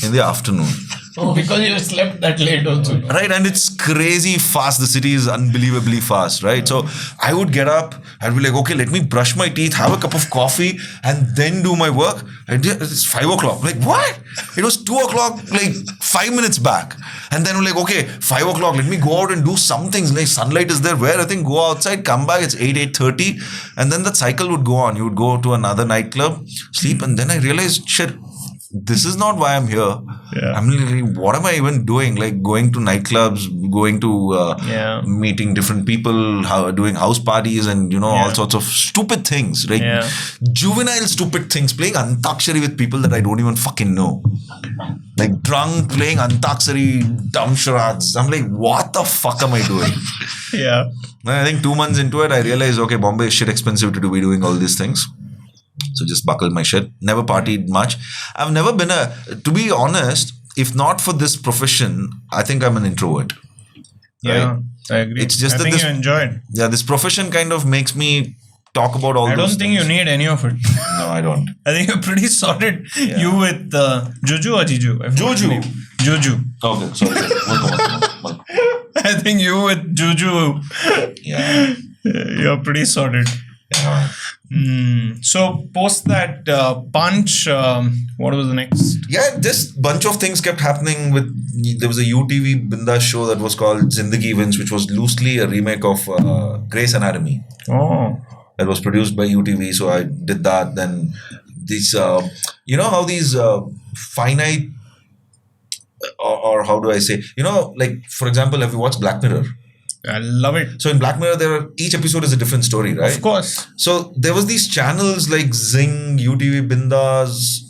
in the afternoon. Oh, because you slept that late also. Right, and it's crazy fast. The city is unbelievably fast, right? So I would get up, I'd be like, okay, let me brush my teeth, have a cup of coffee, and then do my work. And it's 5 o'clock. Like, what? It was 2 o'clock, like 5 minutes back. And then I'm like, okay, 5 o'clock, let me go out and do some things. Like sunlight is there, where I think go outside, come back, it's 8:30. And then that cycle would go on. You would go to another nightclub, sleep, and then I realized, shit, this is not why I'm here. Yeah. I'm like, what am I even doing? Like going to nightclubs, going to meeting different people, doing house parties and, all sorts of stupid things. Like juvenile stupid things. Playing Antakshari with people that I don't even fucking know. Like drunk, playing Antakshari, dumb charades. I'm like, what the fuck am I doing? Yeah. And I think 2 months into it, I realized, okay, Bombay is shit expensive to be doing all these things. So just buckled my shit. Never partied much. I've never been to be honest, if not for this profession, I think I'm an introvert. Yeah, right? I agree. It's just I think you enjoyed. Yeah, this profession kind of makes me talk about all I those don't think you things. need any of it. No, I don't. I think you're pretty sorted. You with Juju or Jiju? I forgot Juju. the name. Juju. Okay, sorry. Welcome. I think you with Juju, Yeah. you're pretty sorted. Yeah. So post that punch, what was the next? Yeah, just bunch of things kept happening with. There was a UTV Binda show that was called Zindagi Wins, which was loosely a remake of Grey's Anatomy. Oh, That was produced by UTV, so I did that. Then these, you know how these finite, or how do I say, like for example, have you watched Black Mirror? I love it. So in Black Mirror, each episode is a different story, right? Of course. So there was these channels like Zing, UTV Bindas,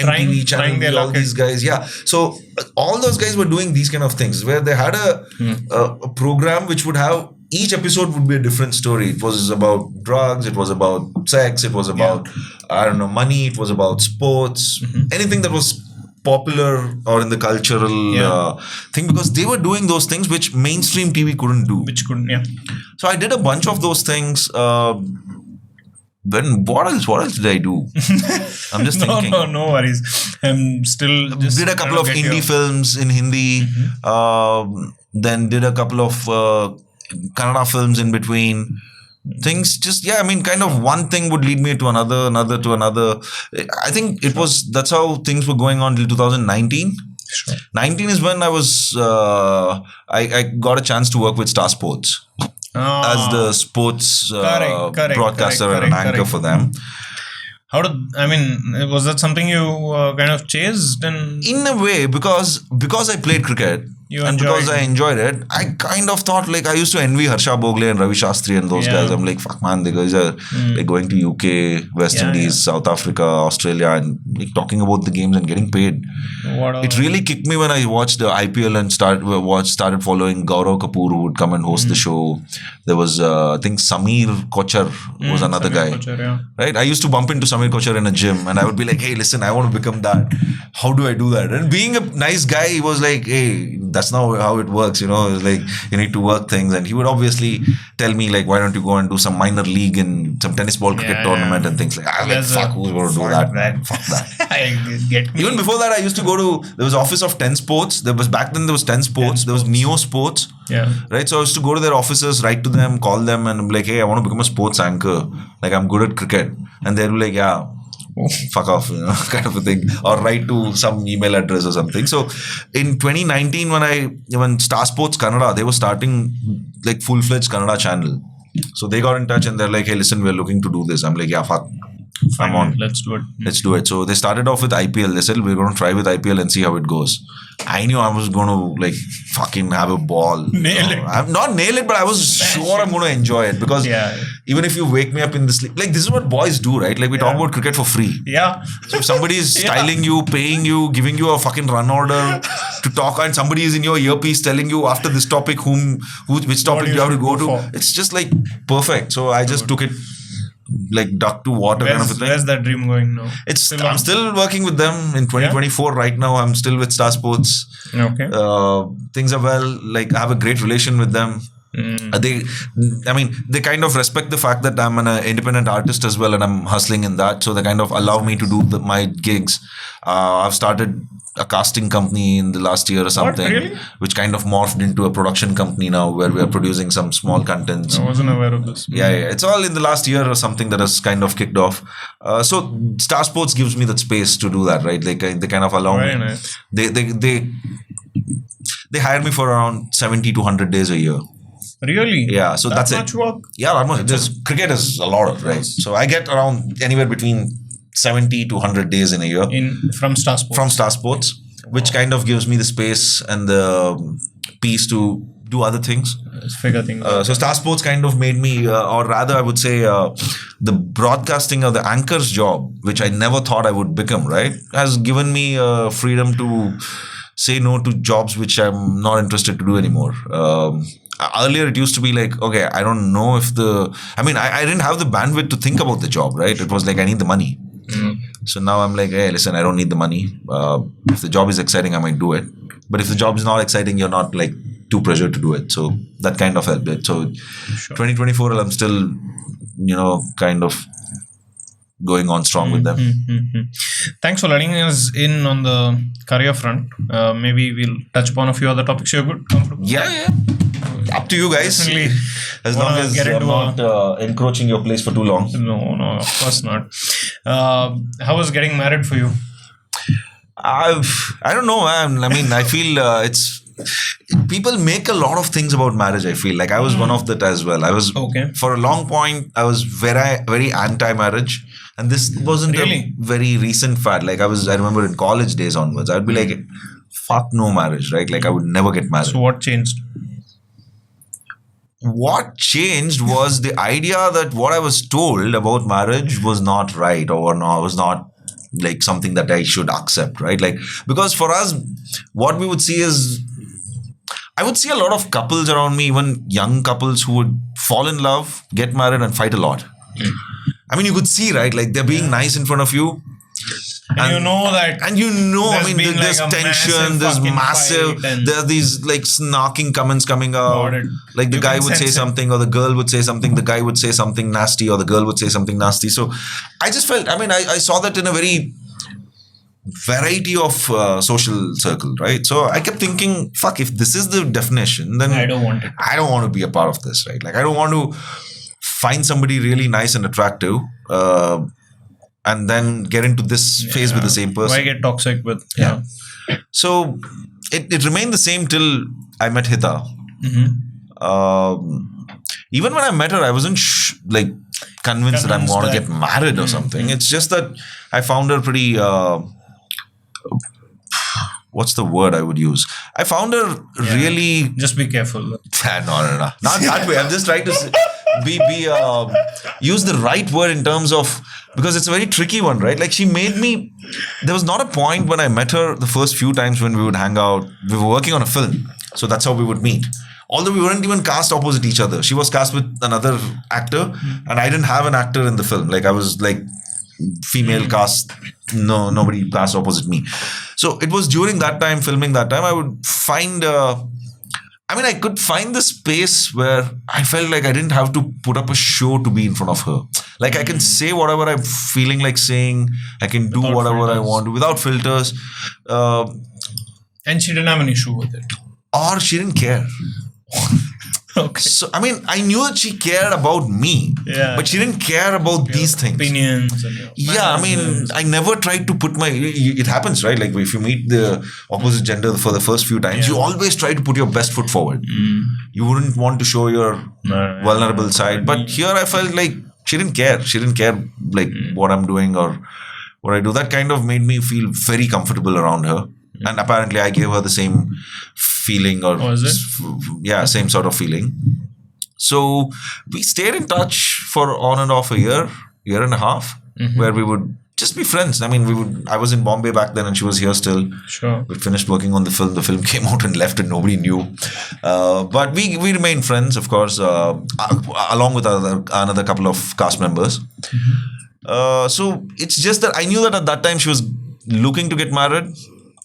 Trying MTV channel, their all luck these guys. Yeah. So all those guys were doing these kind of things where they had a program which would have each episode would be a different story. It was about drugs, it was about sex, it was about money, it was about sports, anything that was popular or in the cultural thing, because they were doing those things which mainstream TV couldn't do. Which couldn't, yeah. So I did a bunch of those things. Then what else did I do? I'm just thinking. No worries. I'm still just Did a couple of indie films in Hindi. Then did a couple of Kannada films in between. Things just, kind of one thing would lead me to another to another. I think that's how things were going on till 2019. Sure. 19 is when I was, I got a chance to work with Star Sports as the sports broadcaster and anchor for them. Was that something you kind of chased? In a way, because I played cricket, because I enjoyed it, I kind of thought, like, I used to envy Harsha Bogle and Ravi Shastri and those guys. I'm like, fuck man, the guys are like going to UK, West Indies, South Africa, Australia, and like talking about the games and getting paid. It really kicked me when I watched the IPL and started following Gaurav Kapoor, who would come and host the show. There was, I think, Samir Kochar was another guy. Kochar, right? I used to bump into Samir Kochar in a gym and I would be like, hey, listen, I want to become that. How do I do that? And being a nice guy, he was like, hey, that's not how it works, It's like, you need to work things. And he would obviously tell me, like, why don't you go and do some minor league and some tennis ball cricket tournament and things like that. I was like, fuck, who's going to do that? Fuck that. I get me. Even before that, I used to go to, there was office of 10 Sports. Back then there was 10 Sports. There was Neo Sports. Yeah. Right. So I used to go to their offices, write to them, call them, and I'm like, hey, I want to become a sports anchor. Like, I'm good at cricket. And they'll be like, yeah, fuck off, kind of a thing. Or write to some email address or something. So in 2019, when Star Sports Kannada, they were starting like full-fledged Kannada channel. So they got in touch and they're like, hey, listen, we're looking to do this. I'm like, yeah, fuck. Fine, I'm on. Let's do it. Let's do it. So they started off with IPL. They said, we're going to try with IPL and see how it goes. I knew I was going to like fucking have a ball. Nail it. I'm not nail it, but I was sure I'm going to enjoy it, because even if you wake me up in the sleep, like this is what boys do, right? Like we talk about cricket for free. Yeah. So if somebody is styling you, paying you, giving you a fucking run order to talk, and somebody is in your earpiece telling you after this topic which topic you have to go to, it's just like perfect. So I just took it like duck to water kind of a thing. Where's that dream going now? I'm still working with them in 2024 right now. I'm still with Star Sports. Okay. Things are well. Like I have a great relation with them. They kind of respect the fact that I'm an independent artist as well, and I'm hustling in that. So they kind of allow me to do my gigs. I've started a casting company in the last year or something, really? Which kind of morphed into a production company now, where we are producing some small contents. I wasn't aware of this. Yeah, it's all in the last year or something that has kind of kicked off. So Star Sports gives me that space to do that, right? They kind of allow Very me. Nice. They hire me for around 70 to 100 days a year. Really? Yeah, so that's much it. Work? Yeah, almost. Cricket is a lot of, right? So I get around anywhere between 70 to 100 days in a year. From Star Sports? From Star Sports, which kind of gives me the space and the peace to do other things. Figure things out. So Star Sports kind of made me, or rather I would say the broadcasting or the anchor's job, which I never thought I would become, right, has given me freedom to say no to jobs which I'm not interested to do anymore. Earlier it used to be like, okay, I don't know if I didn't have the bandwidth to think about the job, right? It was like, I need the money. So now I'm like, hey, listen, I don't need the money. If the job is exciting, I might do it. But if the job is not exciting, you're not like too pressured to do it. So that kind of helped it. So 2024, I'm still kind of going on strong with them. Thanks for letting us in on the career front. Maybe we'll touch upon a few other topics. You're good? Comfortable? Yeah. Up to you guys. Definitely As long as get you're into not encroaching your place for too long. No, of course not. How was getting married for you? I don't know, man. I mean, I feel people make a lot of things about marriage. I feel like I was one of that as well. I was for a long point. I was very, very anti-marriage, and this wasn't a very recent fad. Like I remember in college days onwards, I'd be like, "Fuck no marriage," right? Like I would never get married. So what changed? What changed was the idea that what I was told about marriage was not right, or was not like something that I should accept, right? Like, because for us, what we would see is, I would see a lot of couples around me, even young couples who would fall in love, get married and fight a lot. I mean, you could see, right? Like they're being nice in front of you. And you know that. And I mean, there's tension, there's massive, there's these like snarking comments coming out. Like the guy would say something, or the girl would say something, the guy would say something nasty, or the girl would say something nasty. So I just felt, I mean, I saw that in a very variety of social circle, right? So I kept thinking, fuck, if this is the definition, then I don't want it. I don't want to be a part of this, right? Like I don't want to find somebody really nice and attractive, and then get into this phase with the same person. Why get toxic with? So it remained the same till I met Hita. Even when I met her, I wasn't like convinced that I'm going to get married or something. It's just that I found her pretty. What's the word I would use? I found her really. Just be careful. No. Not that way. I'm just trying to use the right word in terms of, because it's a very tricky one, right? Like she made me. There was not a point when I met her the first few times when we would hang out. We were working on a film, so that's how we would meet. Although we weren't even cast opposite each other. She was cast with another actor, and I didn't have an actor in the film. Like I was like female cast. No, nobody cast opposite me. So it was during that time, filming that time, I would find. I could find the space where I felt like I didn't have to put up a show to be in front of her. Like I can say whatever I'm feeling like saying. I can do whatever I want to without filters. And she didn't have an issue with it. Or she didn't care. Okay. So, I mean, I knew that she cared about me, but she didn't care about these things. Opinions. And I never tried to put it happens, right? Like if you meet the opposite gender for the first few times, you always try to put your best foot forward. You wouldn't want to show your vulnerable side. But here I felt like she didn't care. She didn't care like what I'm doing or what I do. That kind of made me feel very comfortable around her. And apparently I gave her the same feeling same sort of feeling. So we stayed in touch for on and off a year and a half, where we would just be friends. I mean, I was in Bombay back then and she was here still. Sure. We finished working on the film. The film came out and left and nobody knew. But we remained friends, of course, along with another couple of cast members. So it's just that I knew that at that time she was looking to get married.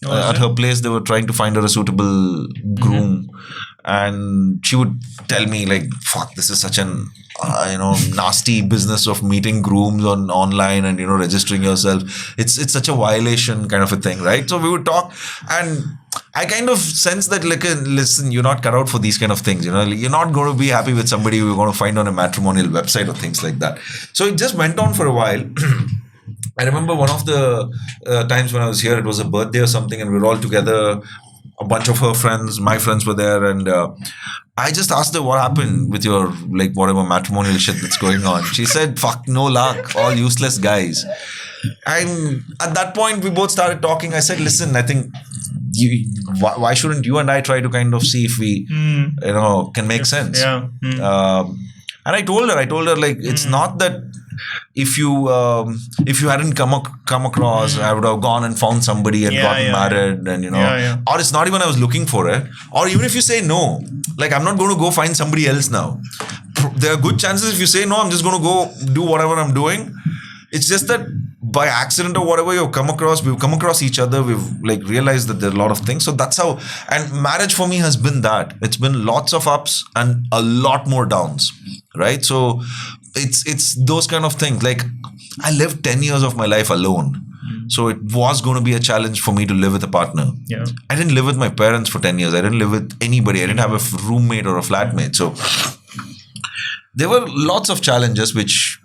At her place, they were trying to find her a suitable groom, and she would tell me like, "Fuck, this is such an nasty business of meeting grooms online and registering yourself. It's such a violation kind of a thing, right?" So we would talk, and I kind of sense that like, listen, you're not cut out for these kind of things. You're not going to be happy with somebody you're going to find on a matrimonial website or things like that. So it just went on for a while. I remember one of the times when I was here, it was a birthday or something, and we were all together. A bunch of her friends, my friends were there, and I just asked her what happened with your like whatever matrimonial shit that's going on. She said, "Fuck, no luck, all useless guys." And at that point, we both started talking. I said, "Listen, I think why shouldn't you and I try to kind of see if we can make sense?" Yeah. And I told her like it's not that. If you hadn't come across, I would have gone and found somebody and gotten married, and or it's not even I was looking for it, or even if you say no, like I'm not going to go find somebody else now. There are good chances if you say no, I'm just going to go do whatever I'm doing. It's just that by accident or whatever we've come across each other, we've like realized that there are a lot of things. So that's how, and marriage for me has been that. It's been lots of ups and a lot more downs, right? So it's those kind of things. Like, I lived 10 years of my life alone. So it was going to be a challenge for me to live with a partner. Yeah. I didn't live with my parents for 10 years. I didn't live with anybody. I didn't have a roommate or a flatmate. So there were lots of challenges which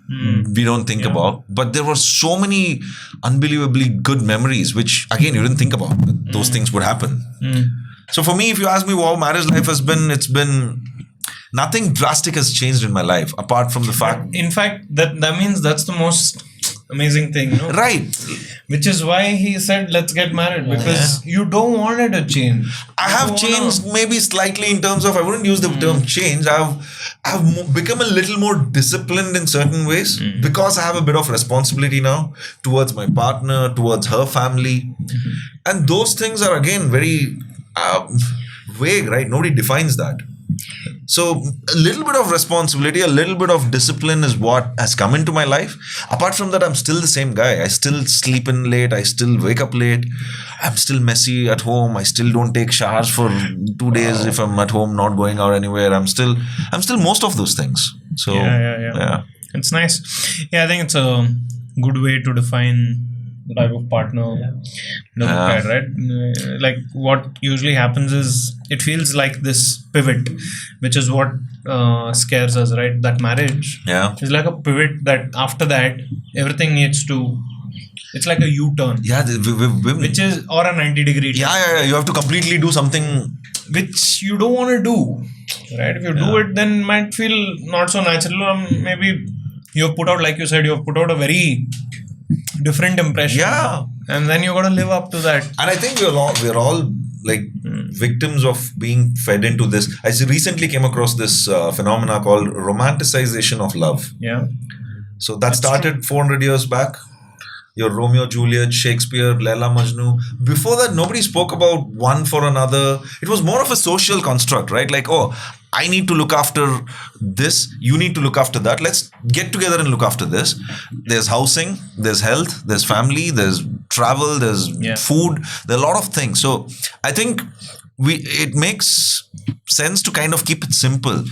we don't think about. But there were so many unbelievably good memories, which, again, you didn't think about. Those things would happen. So for me, if you ask me how marriage life has been, it's been... Nothing drastic has changed in my life, apart from the fact... In fact, that means that's the most amazing thing, no? Right. Which is why he said, let's get married. Because you don't want it to change. I have changed maybe slightly in terms of... I wouldn't use the term change. I've become a little more disciplined in certain ways because I have a bit of responsibility now towards my partner, towards her family. And those things are, again, very vague, right? Nobody defines that. So a little bit of responsibility, a little bit of discipline is what has come into my life. Apart from that, I'm still the same guy. I still sleep in late. I still wake up late. I'm still messy at home. I still don't take showers for 2 days if I'm at home, not going out anywhere. I'm still most of those things. So yeah. It's nice. Yeah, I think it's a good way to define the type of partner look at, right? Like what usually happens is it feels like this pivot, which is what scares us, right? That marriage is like a pivot that after that everything needs to, it's like a U-turn. Yeah, which is, or a 90-degree turn. Yeah. You have to completely do something which you don't want to do, right? If you do it, then it might feel not so natural. Maybe you've put out, like you said, you've put out a very different impression. Yeah. And then you got to live up to that. And I think we're all like victims of being fed into this. I recently came across this phenomena called romanticization of love. Yeah. So that started 400 years back. Your Romeo, Juliet, Shakespeare, Laila, Majnu. Before that, nobody spoke about one for another. It was more of a social construct, right? Like, oh, I need to look after this. You need to look after that. Let's get together and look after this. There's housing, there's health, there's family, there's travel, there's food. There are a lot of things. So I think it makes sense to kind of keep it simple.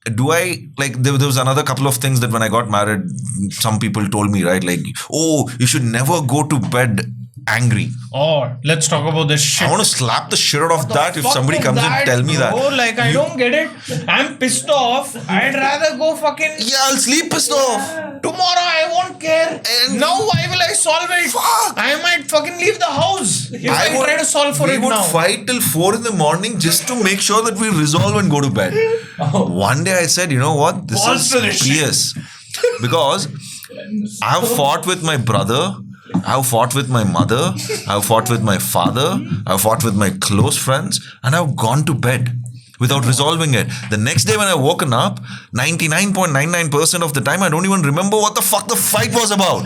There was another couple of things that when I got married, some people told me, right? Like, oh, you should never go to bed angry. Or let's talk about this shit. I want to slap the shit out of that if somebody comes and tell me that. Oh, like I don't get it. I'm pissed off. I'd rather go fucking... Yeah, I'll sleep pissed off. Tomorrow I won't care. And now why will I solve it? Fuck. I might fucking leave the house if I try to solve for it now. We would fight till 4 a.m. just to make sure that we resolve and go to bed. One day I said, you know what? This is BS. Because I've fought with my brother, I've fought with my mother, I've fought with my father, I've fought with my close friends, and I've gone to bed without resolving it. The next day when I woken up, 99.99% of the time I don't even remember what the fuck the fight was about.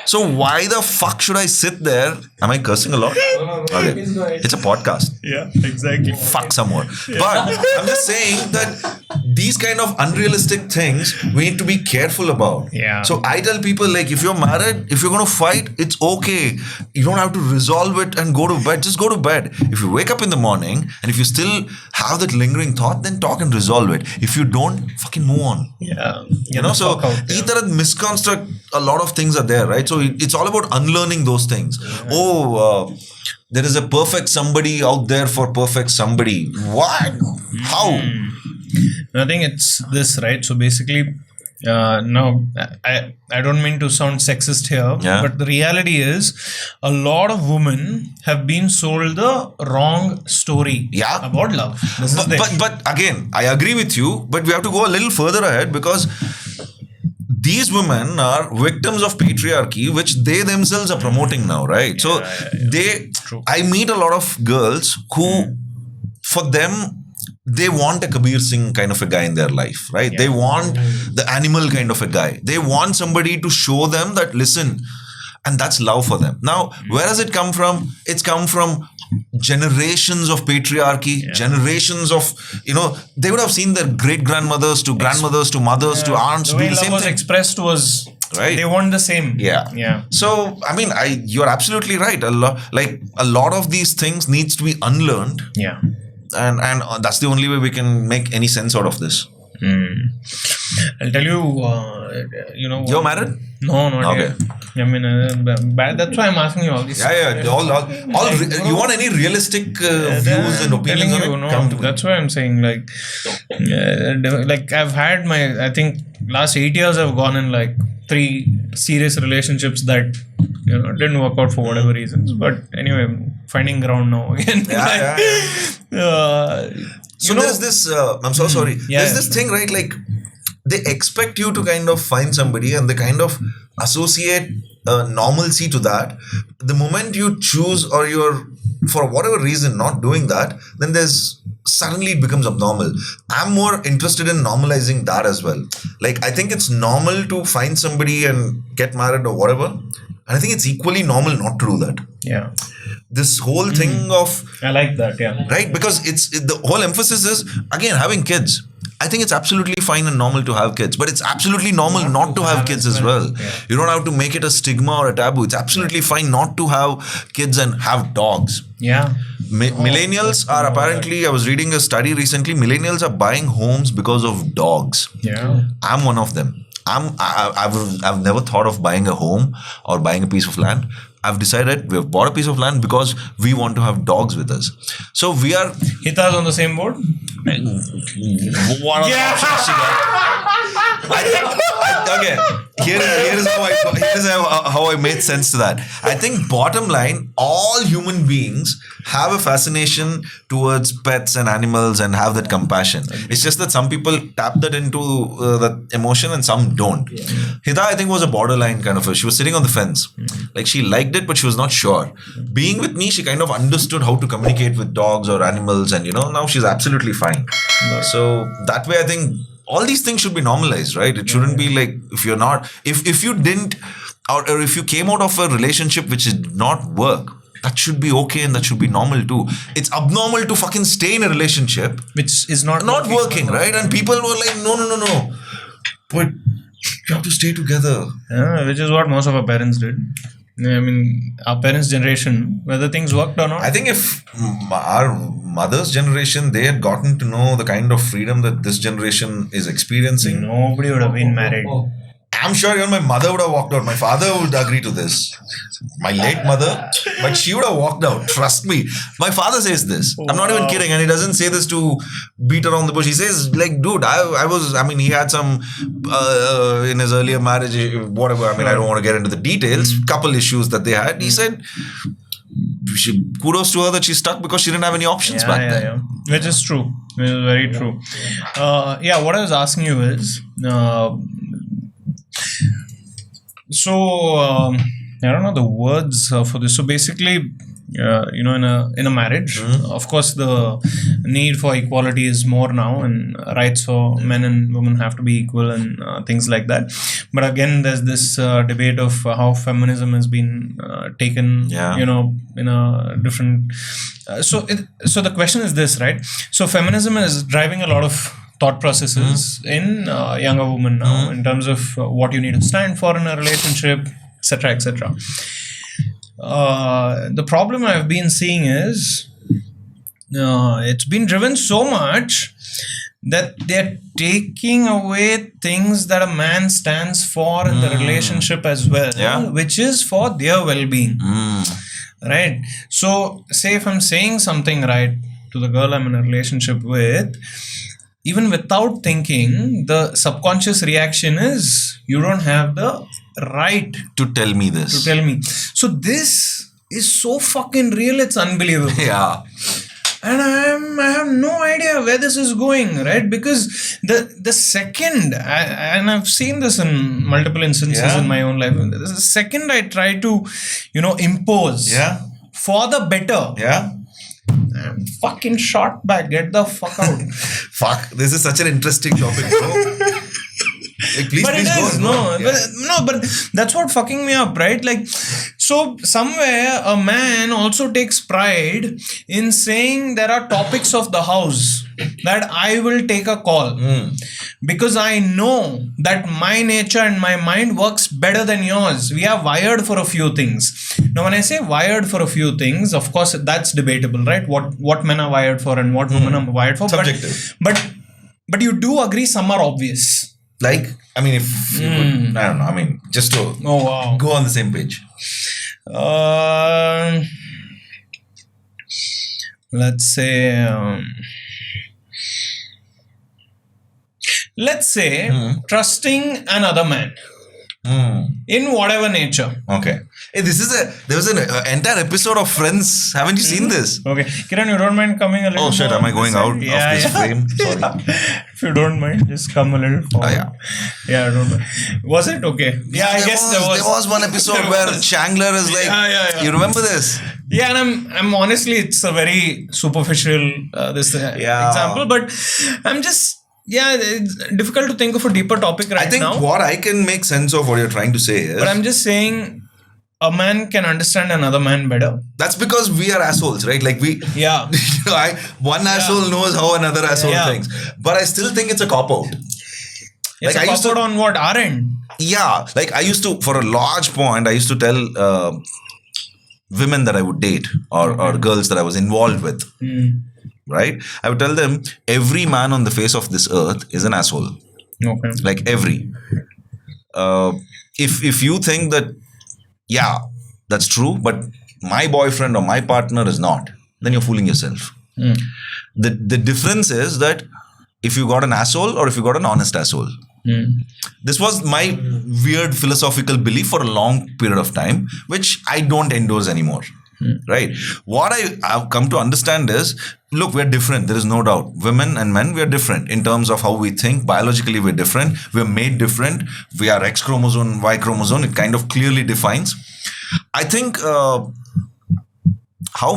So why the fuck should I sit there? Am I cursing a lot? No. Okay. It's a podcast. Yeah, exactly. Fuck someone. But I'm just saying that these kind of unrealistic things we need to be careful about. Yeah. So I tell people, like, if you're married, if you're going to fight, it's okay. You don't have to resolve it and go to bed. Just go to bed. If you wake up in the morning and if you still have that lingering thought, then talk and resolve it. If you don't, fucking move on. Yeah. You know, so either misconstruct, a lot of things are there, right? So it's all about unlearning those things. Yeah. There is a perfect somebody out there for perfect somebody. What? How? I think it's this, right? So basically, no, I don't mean to sound sexist here, but the reality is a lot of women have been sold the wrong story about love. But again, I agree with you, but we have to go a little further ahead because these women are victims of patriarchy, which they themselves are promoting now, right? So I meet a lot of girls who, for them, they want a Kabir Singh kind of a guy in their life, right? They want the animal kind of a guy. They want somebody to show them that, listen, and that's love for them. Now, where does it come from? It's come from generations of patriarchy, generations of, they would have seen their great-grandmothers to grandmothers to mothers to aunts. The way do the love same was thing. expressed was, right? They want the same. Yeah. So, I mean, you're absolutely right. A lot of these things needs to be unlearned. Yeah. And that's the only way we can make any sense out of this. I'll tell you, You're married? No, not Okay. yet. I mean, that's why I'm asking you all these. Yeah. You want any realistic views and opinions on it? Come to me. That's why I'm saying, like I've had I think last 8 years I've gone in like 3 serious relationships that didn't work out for whatever reasons. But anyway, I'm finding ground now again. So there's this. I'm so sorry. Yeah, There's this thing, right? Like they expect you to kind of find somebody, and they kind of associate normalcy to that. The moment you choose, or you're for whatever reason not doing that, then suddenly it becomes abnormal. I'm more interested in normalizing that as well. Like I think it's normal to find somebody and get married or whatever. And I think it's equally normal not to do that. Yeah. This whole thing of... I like that, yeah. Right? Because the whole emphasis is, again, having kids. I think it's absolutely fine and normal to have kids. But it's absolutely normal not to have kids as well. Yeah. You don't have to make it a stigma or a taboo. It's absolutely fine not to have kids and have dogs. Yeah. Millennials are apparently... I was reading a study recently. Millennials are buying homes because of dogs. Yeah. I'm one of them. I've never thought of buying a home or buying a piece of land. I've decided we've bought a piece of land because we want to have dogs with us. So we are... Hita's on the same board? What are the options she got? Okay, here is how I made sense to that. I think bottom line, all human beings have a fascination towards pets and animals and have that compassion. It's just that some people tap that into that emotion and some don't. Yeah. Hita, I think, was a borderline kind of she was sitting on the fence. Like she liked it, but she was not sure. Being with me, she kind of understood how to communicate with dogs or animals, and now she's absolutely fine. So that way, I think all these things should be normalized, right? It shouldn't be like if you're not, if you didn't, or if you came out of a relationship which did not work, that should be okay and that should be normal too. It's abnormal to fucking stay in a relationship which is not working, right? And people were like, no. But you have to stay together. Yeah, which is what most of our parents did. I mean, our parents' generation, whether things worked or not. I think if our mother's generation, they had gotten to know the kind of freedom that this generation is experiencing, nobody would have been married. I'm sure even my mother would have walked out. My father would agree to this. My late mother, but she would have walked out. Trust me. My father says this. I'm not even kidding. And he doesn't say this to beat around the bush. He says, like, dude, he had some, in his earlier marriage, whatever. I mean, I don't want to get into the details. Couple issues that they had. He said, kudos to her that she stuck because she didn't have any options back then. Yeah. Which is true. Which is very true. What I was asking you is, I don't know the words for this. So basically, in a marriage, of course, the need for equality is more now, and rights for men and women have to be equal and things like that. But again, there's this debate of how feminism has been taken, in a different. So the question is this, right? So feminism is driving a lot of thought processes in younger women now in terms of what you need to stand for in a relationship, etc., etc. The problem I've been seeing is it's been driven so much that they're taking away things that a man stands for in the relationship as well, which is for their well-being. Right? So, say if I'm saying something right to the girl I'm in a relationship with, even without thinking, the subconscious reaction is you don't have the right to tell me this. So this is so fucking real, it's unbelievable. Yeah. And I have no idea where this is going, right? Because the second, and I've seen this in multiple instances in my own life, the second I try to, impose for the better, I'm fucking shot back. Get the fuck out. Fuck. This is such an interesting topic, bro. Like, please go. But that's what fucking me up, right? Like, so somewhere a man also takes pride in saying there are topics of the house that I will take a call because I know that my nature and my mind works better than yours. We are wired for a few things. Now, when I say wired for a few things, of course, that's debatable, right? What men are wired for and what women are wired for. Subjective. But But you do agree some are obvious. Like, I mean, if you could, I don't know. I mean, just to Oh, wow. go on the same page. Let's say, trusting another man in whatever nature. Okay. Hey, there was an entire episode of Friends. Haven't you seen this? Okay. Kiran, you don't mind coming a little Oh shit, more am I going this out side? of this frame? Sorry. If you don't mind, just come a little forward. yeah. Yeah, I don't know. Was it? Okay. Yeah, I guess there was. There was one episode where Chandler is like, Yeah. you remember this? Yeah, and I'm honestly, it's a very superficial example, but I'm just, it's difficult to think of a deeper topic right now. I think what I can make sense of what you're trying to say is, But I'm just saying, a man can understand another man better. that's because we are assholes, right? Like Yeah. one asshole knows how another asshole thinks. But I still think it's a cop-out. It's Like, a I used to- cop-out on what? Our end. Yeah, like I used to, for a large point, I used to tell women that I would date or girls that I was involved with, right? I would tell them, every man on the face of this earth is an asshole. Okay. Like every. If you think that, yeah, that's true, but my boyfriend or my partner is not, then you're fooling yourself. The difference is that if you got an asshole or if you got an honest asshole. This was my weird philosophical belief for a long period of time, which I don't endorse anymore. Right? What I've come to understand is, look, we're different. There is no doubt. Women and men, we are different in terms of how we think. Biologically, we're different. We're made different. We are X chromosome, Y chromosome. It kind of clearly defines. I think how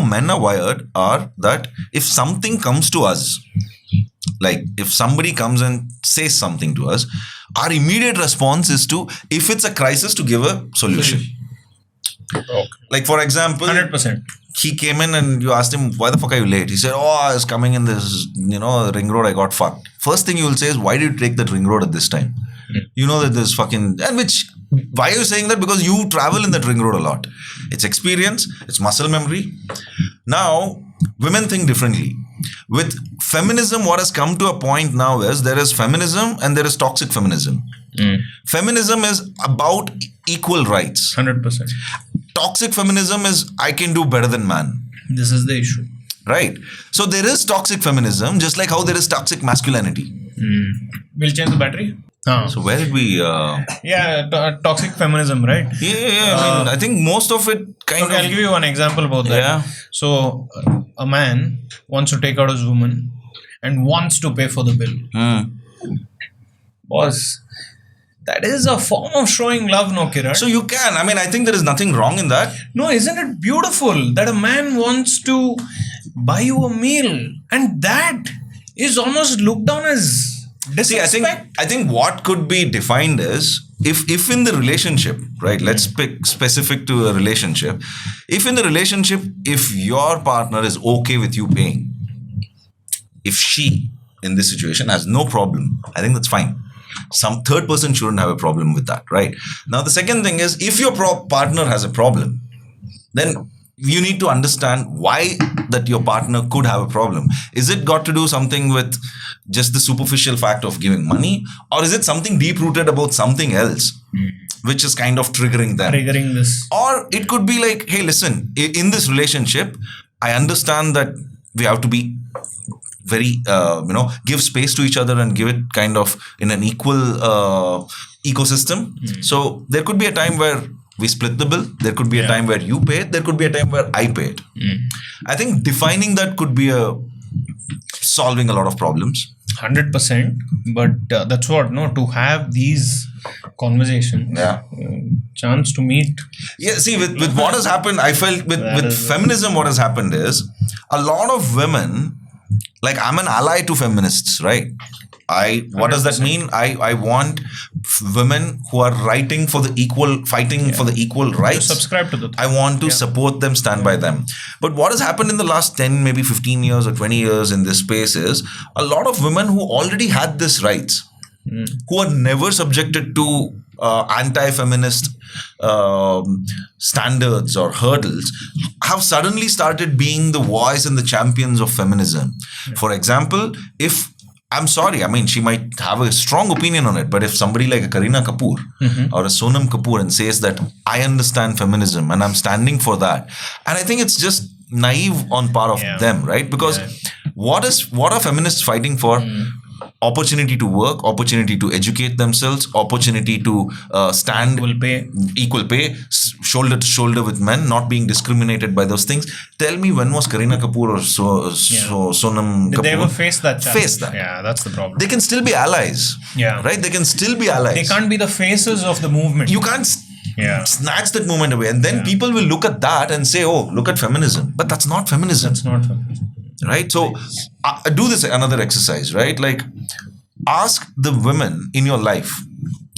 men are wired are that if something comes to us, like if somebody comes and says something to us, our immediate response is to, if it's a crisis, to give a solution. Okay. Like for example, 100%. he came in and you asked him, why the fuck are you late? He said, oh, I was coming in this, ring road, I got fucked. First thing you will say is, why did you take that ring road at this time? You know that there's fucking, why are you saying that? Because you travel in that ring road a lot. It's experience, it's muscle memory. Now, women think differently. With feminism, what has come to a point now is there is feminism and there is toxic feminism. Feminism is about equal rights. 100%. Toxic feminism is, I can do better than man. This is the issue. Right. So there is toxic feminism, just like how there is toxic masculinity. We'll change the battery. So where did we? Toxic feminism, right? Yeah. I think most of it kind of. I'll give you one example about that. Yeah. So a man wants to take out his woman and wants to pay for the bill. Boss, that is a form of showing love, no, Kiran? So you can. I think there is nothing wrong in that. No, isn't it beautiful that a man wants to buy you a meal and that is almost looked down as disrespect? See, I think what could be defined is, if in the relationship, right, let's pick specific to a relationship. If in the relationship, if your partner is okay with you paying, if she in this situation has no problem, I think that's fine. Some third person shouldn't have a problem with that, right? Now, the second thing is, if your partner has a problem, then you need to understand why that your partner could have a problem. Is it got to do something with just the superficial fact of giving money, or is it something deep rooted about something else which is kind of triggering them? Triggering this. Or it could be like, hey, listen, in this relationship, I understand that we have to be very, give space to each other and give it kind of in an equal ecosystem. So there could be a time where we split the bill. There could be a time where you pay it. There could be a time where I pay it. I think defining that could be solving a lot of problems. 100%. But that's what, to have these conversations. Yeah. Chance to meet. Yeah, see, with what has happened, I felt with feminism, what has happened is a lot of women, like I'm an ally to feminists, right? What does that mean? I want women who are fighting for the equal rights. To subscribe to that. I want to support them, stand by them. But what has happened in the last 10, maybe 15 years or 20 years in this space is a lot of women who already had these rights, who are never subjected to anti-feminist standards or hurdles, have suddenly started being the voice and the champions of feminism. For example, if I'm sorry. I mean, she might have a strong opinion on it, but if somebody like a Kareena Kapoor or a Sonam Kapoor and says that I understand feminism and I'm standing for that, and I think it's just naive on part of them, right? Because what are feminists fighting for? Opportunity to work, opportunity to educate themselves, opportunity to stand equal pay, shoulder to shoulder with men, not being discriminated by those things. Tell me, when was Kareena Kapoor or Sonam Kapoor? Did they ever face that challenge? Face that. Yeah, that's the problem. They can still be allies. Yeah. Right? They can still be allies. They can't be the faces of the movement. You can't snatch that movement away. And then people will look at that and say, oh, look at feminism. But that's not feminism. That's not feminism. Right? So do this another exercise, right? Like, ask the women in your life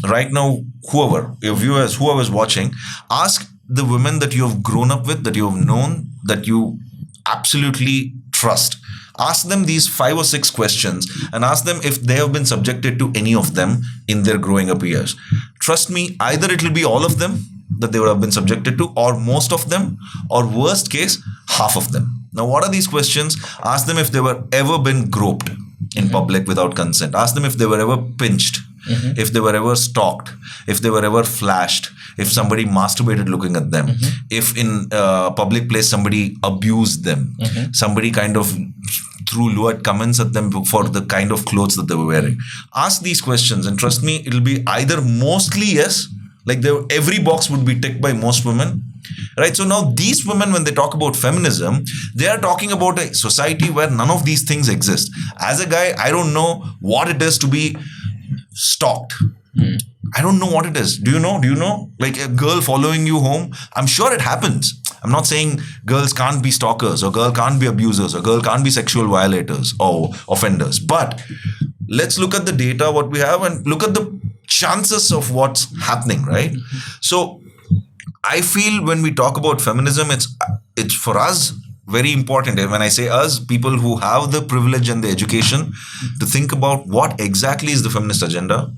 right now, whoever, your viewers, whoever's watching, ask the women that you have grown up with, that you have known, that you absolutely trust. Ask them these 5 or 6 questions and ask them if they have been subjected to any of them in their growing up years. Trust me, either it will be all of them that they would have been subjected to, or most of them, or worst case, half of them. Now, what are these questions? Ask them if they were ever been groped in public without consent. Ask them if they were ever pinched, if they were ever stalked, if they were ever flashed, if somebody masturbated looking at them, if in a public place somebody abused them, somebody kind of threw lewd comments at them for the kind of clothes that they were wearing. Ask these questions and trust me, it'll be either mostly yes, like every box would be ticked by most women. Right. So now these women, when they talk about feminism, they are talking about a society where none of these things exist. As a guy, I don't know what it is to be stalked. I don't know what it is. Do you know? Do you know? Like a girl following you home? I'm sure it happens. I'm not saying girls can't be stalkers or girl can't be abusers or girl can't be sexual violators or offenders. But let's look at the data, what we have, and look at the chances of what's happening, right? So I feel when we talk about feminism, it's for us very important. And when I say us, people who have the privilege and the education to think about what exactly is the feminist agenda.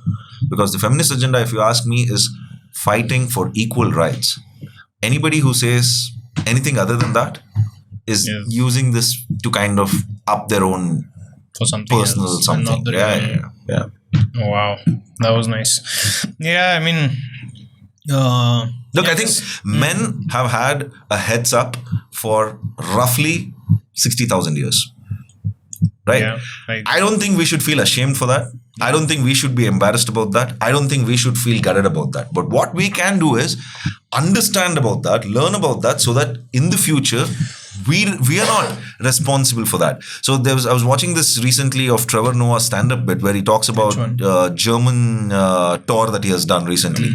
Because the feminist agenda, if you ask me, is fighting for equal rights. Anybody who says anything other than that is using this to kind of up their own for something personal else, something. Yeah. Oh, wow. That was nice. Yeah, I mean... Look, I think men have had a heads up for roughly 60,000 years. Right? Yeah, I don't think we should feel ashamed for that. I don't think we should be embarrassed about that. I don't think we should feel gutted about that. But what we can do is understand about that, learn about that, so that in the future, we are not responsible for that. So I was watching this recently of Trevor Noah's stand-up bit where he talks about German tour that he has done recently.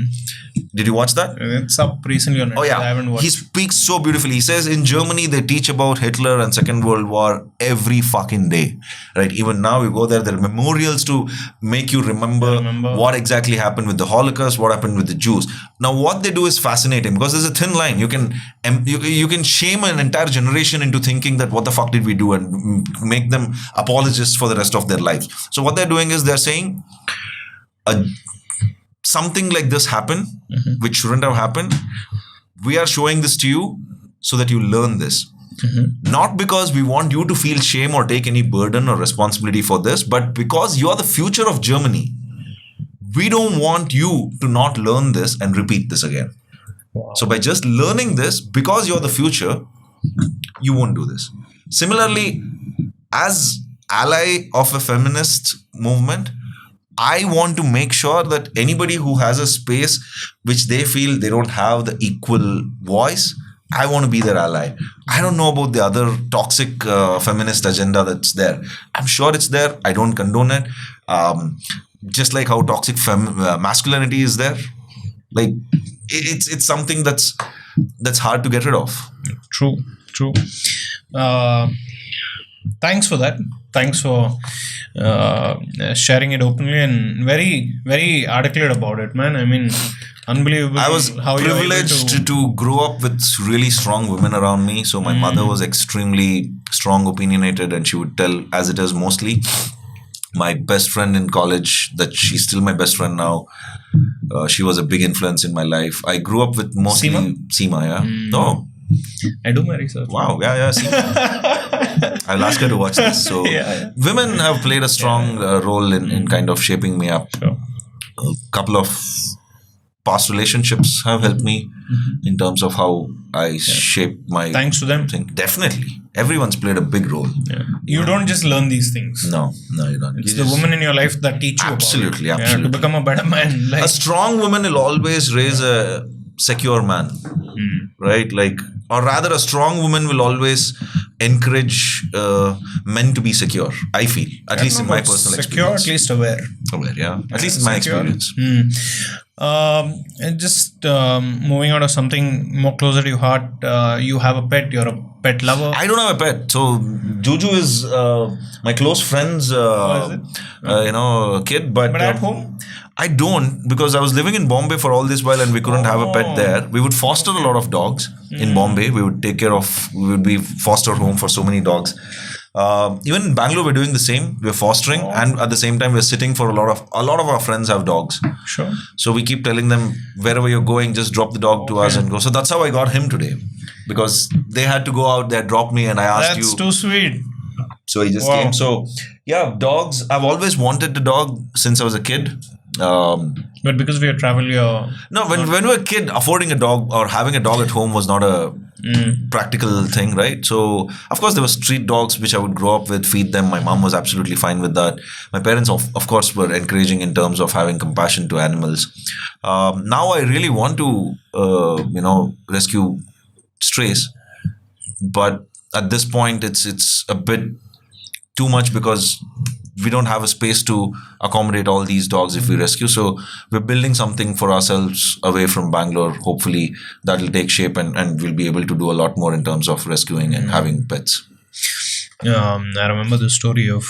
Did you watch that? It's up recently on Netflix. Oh yeah, I haven't watched. He speaks so beautifully. He says in Germany they teach about Hitler and Second World War every fucking day, right? Even now you go there are memorials to make you remember what exactly happened with the Holocaust, what happened with the Jews. Now what they do is fascinating because there's a thin line. You can shame an entire generation into thinking that what the fuck did we do and make them apologists for the rest of their lives. So what they're doing is they're saying something like this happened, which shouldn't have happened. We are showing this to you so that you learn this. Not because we want you to feel shame or take any burden or responsibility for this, but because you are the future of Germany. We don't want you to not learn this and repeat this again. Wow. So by just learning this, because you're the future, you won't do this. Similarly, as ally of a feminist movement, I want to make sure that anybody who has a space which they feel they don't have the equal voice, I want to be their ally. I don't know about the other toxic feminist agenda that's there. I'm sure it's there. I don't condone it. Just like how toxic masculinity is there. Like it's something that's hard to get rid of. True. Thanks for that. Thanks for sharing it openly and very, very articulate about it, man. I mean, unbelievable. I was privileged to grow up with really strong women around me. So my mother was extremely strong, opinionated, and she would tell as it is mostly. My best friend in college, that she's still my best friend now. She was a big influence in my life. I grew up with mostly Seema, yeah. No, I do my research. Wow, yeah. See, I'll ask her to watch this. So, women have played a strong role in kind of shaping me up. Sure. A couple of past relationships have helped me in terms of how I shape my. Thanks to them. thing. Definitely, everyone's played a big role. Yeah. You don't just learn these things. No, you don't. It's the women in your life that teach you Absolutely, about it. absolutely. To become a better man. Like, A strong woman will always raise a secure man, right? Like, or rather, a strong woman will always encourage men to be secure. I feel, at least in my personal secure, experience. at least aware. Aware, yeah. At least in my Secure. experience. And just moving on to something more closer to your heart, you have a pet, you're a pet lover. I don't have a pet. So Juju is my close friend's kid, but But at home? I don't, because I was living in Bombay for all this while and we couldn't have a pet there. We would foster a lot of dogs in Bombay. We would we would be foster home for so many dogs. Even in Bangalore, we're doing the same. We're fostering, and at the same time, we're sitting for a lot of our friends have dogs. Sure. So we keep telling them, wherever you're going, just drop the dog to us and go. So that's how I got him today, because they had to go out there, drop me, and I asked That's you. too sweet. So he just came. So yeah, dogs. I've always wanted a dog since I was a kid. But because we are travel, you're... No, when we were a kid, affording a dog or having a dog at home was not a practical thing, right? So, of course, there were street dogs which I would grow up with, feed them. My mom was absolutely fine with that. My parents, of course, were encouraging in terms of having compassion to animals. Now I really want to, rescue strays. But at this point, it's a bit too much because we don't have a space to accommodate all these dogs if we rescue. So we're building something for ourselves away from Bangalore. Hopefully that'll take shape and we'll be able to do a lot more in terms of rescuing and having pets. I remember the story of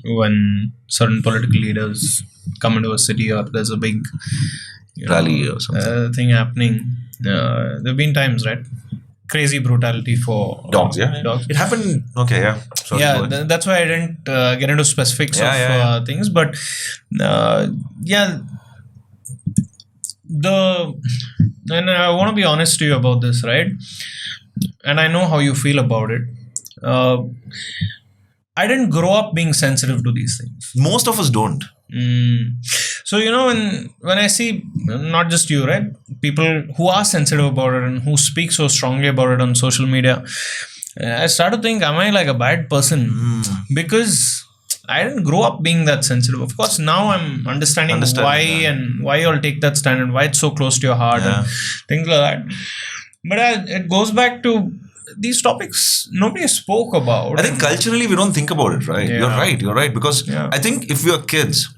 when certain political leaders come into a city or there's a big Rally or something. thing happening. There have been times, right? Crazy brutality for Dogs, yeah. Dogs. It happened. Okay, yeah. Sorry, go ahead. That's why I didn't get into specifics of things. But and I want to be honest to you about this, right? And I know how you feel about it. I didn't grow up being sensitive to these things. Most of us don't. So when I see not just you, right, people who are sensitive about it and who speak so strongly about it on social media, I start to think, am I like a bad person? Because I didn't grow up being that sensitive. Of course, now I'm understanding why and why you all take that stand and why it's so close to your heart and things like that. But it goes back to these topics nobody spoke about. I think culturally we don't think about it, right? Yeah. You're right. Because I think if you're kids,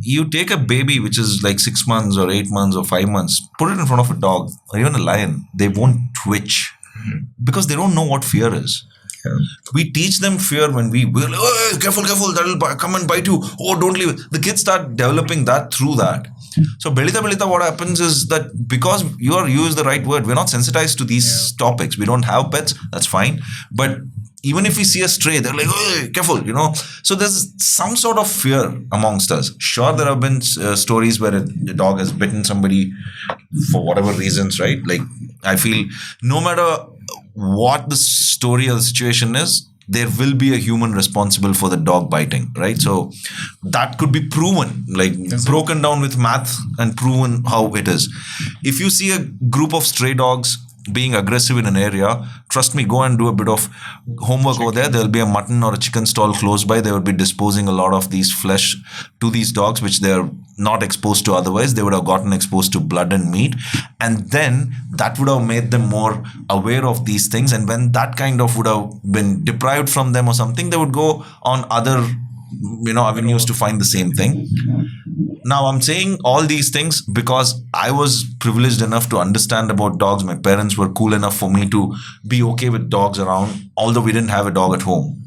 you take a baby which is like 6 months or 8 months or 5 months, put it in front of a dog or even a lion, they won't twitch because they don't know what fear is. Yeah. We teach them fear when we will, oh, careful, that'll come and bite you. Oh, don't leave it. The kids start developing that through that. So, belita, what happens is that because you use the right word, we're not sensitized to these topics. We don't have pets, that's fine. But even if we see a stray, they're like, oh, careful, So, there's some sort of fear amongst us. Sure, there have been stories where a dog has bitten somebody for whatever reasons, right? Like, I feel no matter what the story or the situation is, there will be a human responsible for the dog biting, right? So that could be proven, like broken down with math and proven how it is. If you see a group of stray dogs being aggressive in an area, trust me, go and do a bit of homework over there. There'll be a mutton or a chicken stall close by. They would be disposing a lot of these flesh to these dogs, which they're not exposed to otherwise. They would have gotten exposed to blood and meat. And then that would have made them more aware of these things. And when that kind of would have been deprived from them or something, they would go on other avenues to find the same thing. Now, I'm saying all these things because I was privileged enough to understand about dogs. My parents were cool enough for me to be okay with dogs around, although we didn't have a dog at home.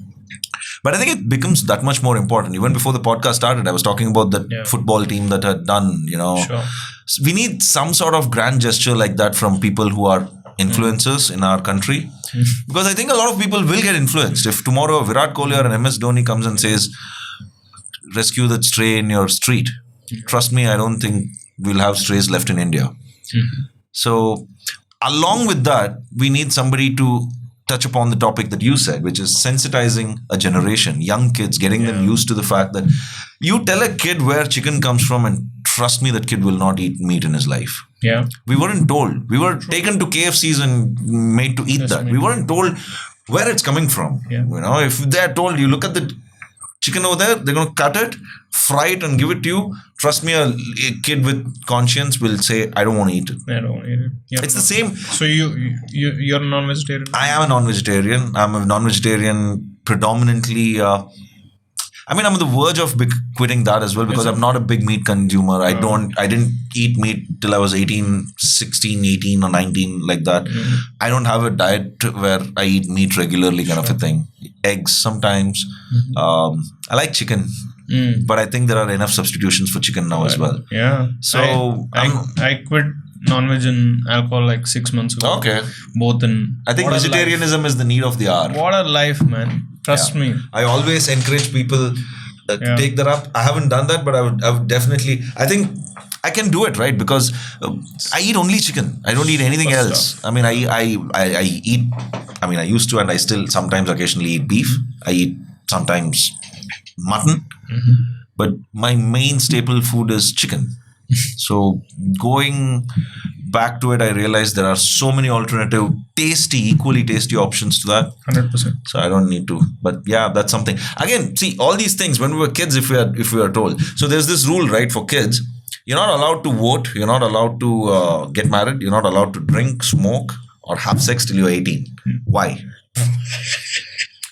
But I think it becomes that much more important. Even before the podcast started, I was talking about the football team that had done, Sure. So we need some sort of grand gesture like that from people who are influencers in our country. Because I think a lot of people will get influenced. If tomorrow Virat Kohli or an MS Dhoni comes and says, rescue that stray in your street, trust me, I don't think we'll have strays left in India. So along with that, we need somebody to touch upon the topic that you said, which is sensitizing a generation, young kids, getting them used to the fact that you tell a kid where chicken comes from, and trust me, that kid will not eat meat in his life. Yeah. We weren't told. We were taken to KFCs and made to eat that. We weren't told where it's coming from. Yeah. You know, if they're told, you look at the chicken over there, they're going to cut it, fry it, and give it to you. Trust me, a kid with conscience will say, I don't want to eat it. I don't want to eat it. It's the same. So you're a non-vegetarian? I am a non-vegetarian. I'm a non-vegetarian predominantly. I'm on the verge of quitting that as well, because I'm not a big meat consumer. I didn't eat meat till I was 16, 18 or 19, like that. I don't have a diet where I eat meat regularly, kind of a thing. Eggs sometimes. I like chicken, but I think there are enough substitutions for chicken now as well. Yeah. So I quit non-veg and alcohol like 6 months ago. Okay. Both in. I think vegetarianism is the need of the hour. What a life, man. Trust me. I always encourage people to take that up. I haven't done that, but I would definitely. I think I can do it, right? Because I eat only chicken. I don't eat anything else. I mean, I eat. I mean, I used to, and I still sometimes occasionally eat beef. I eat sometimes mutton, but my main staple food is chicken. So going back to it, I realized there are so many alternative, equally tasty options to that. 100%. So I don't need to. But yeah, that's something. Again, see, all these things when we were kids, if we are told. So there's this rule, right, for kids. You're not allowed to vote. You're not allowed to get married. You're not allowed to drink, smoke, or have sex till you're 18. Why?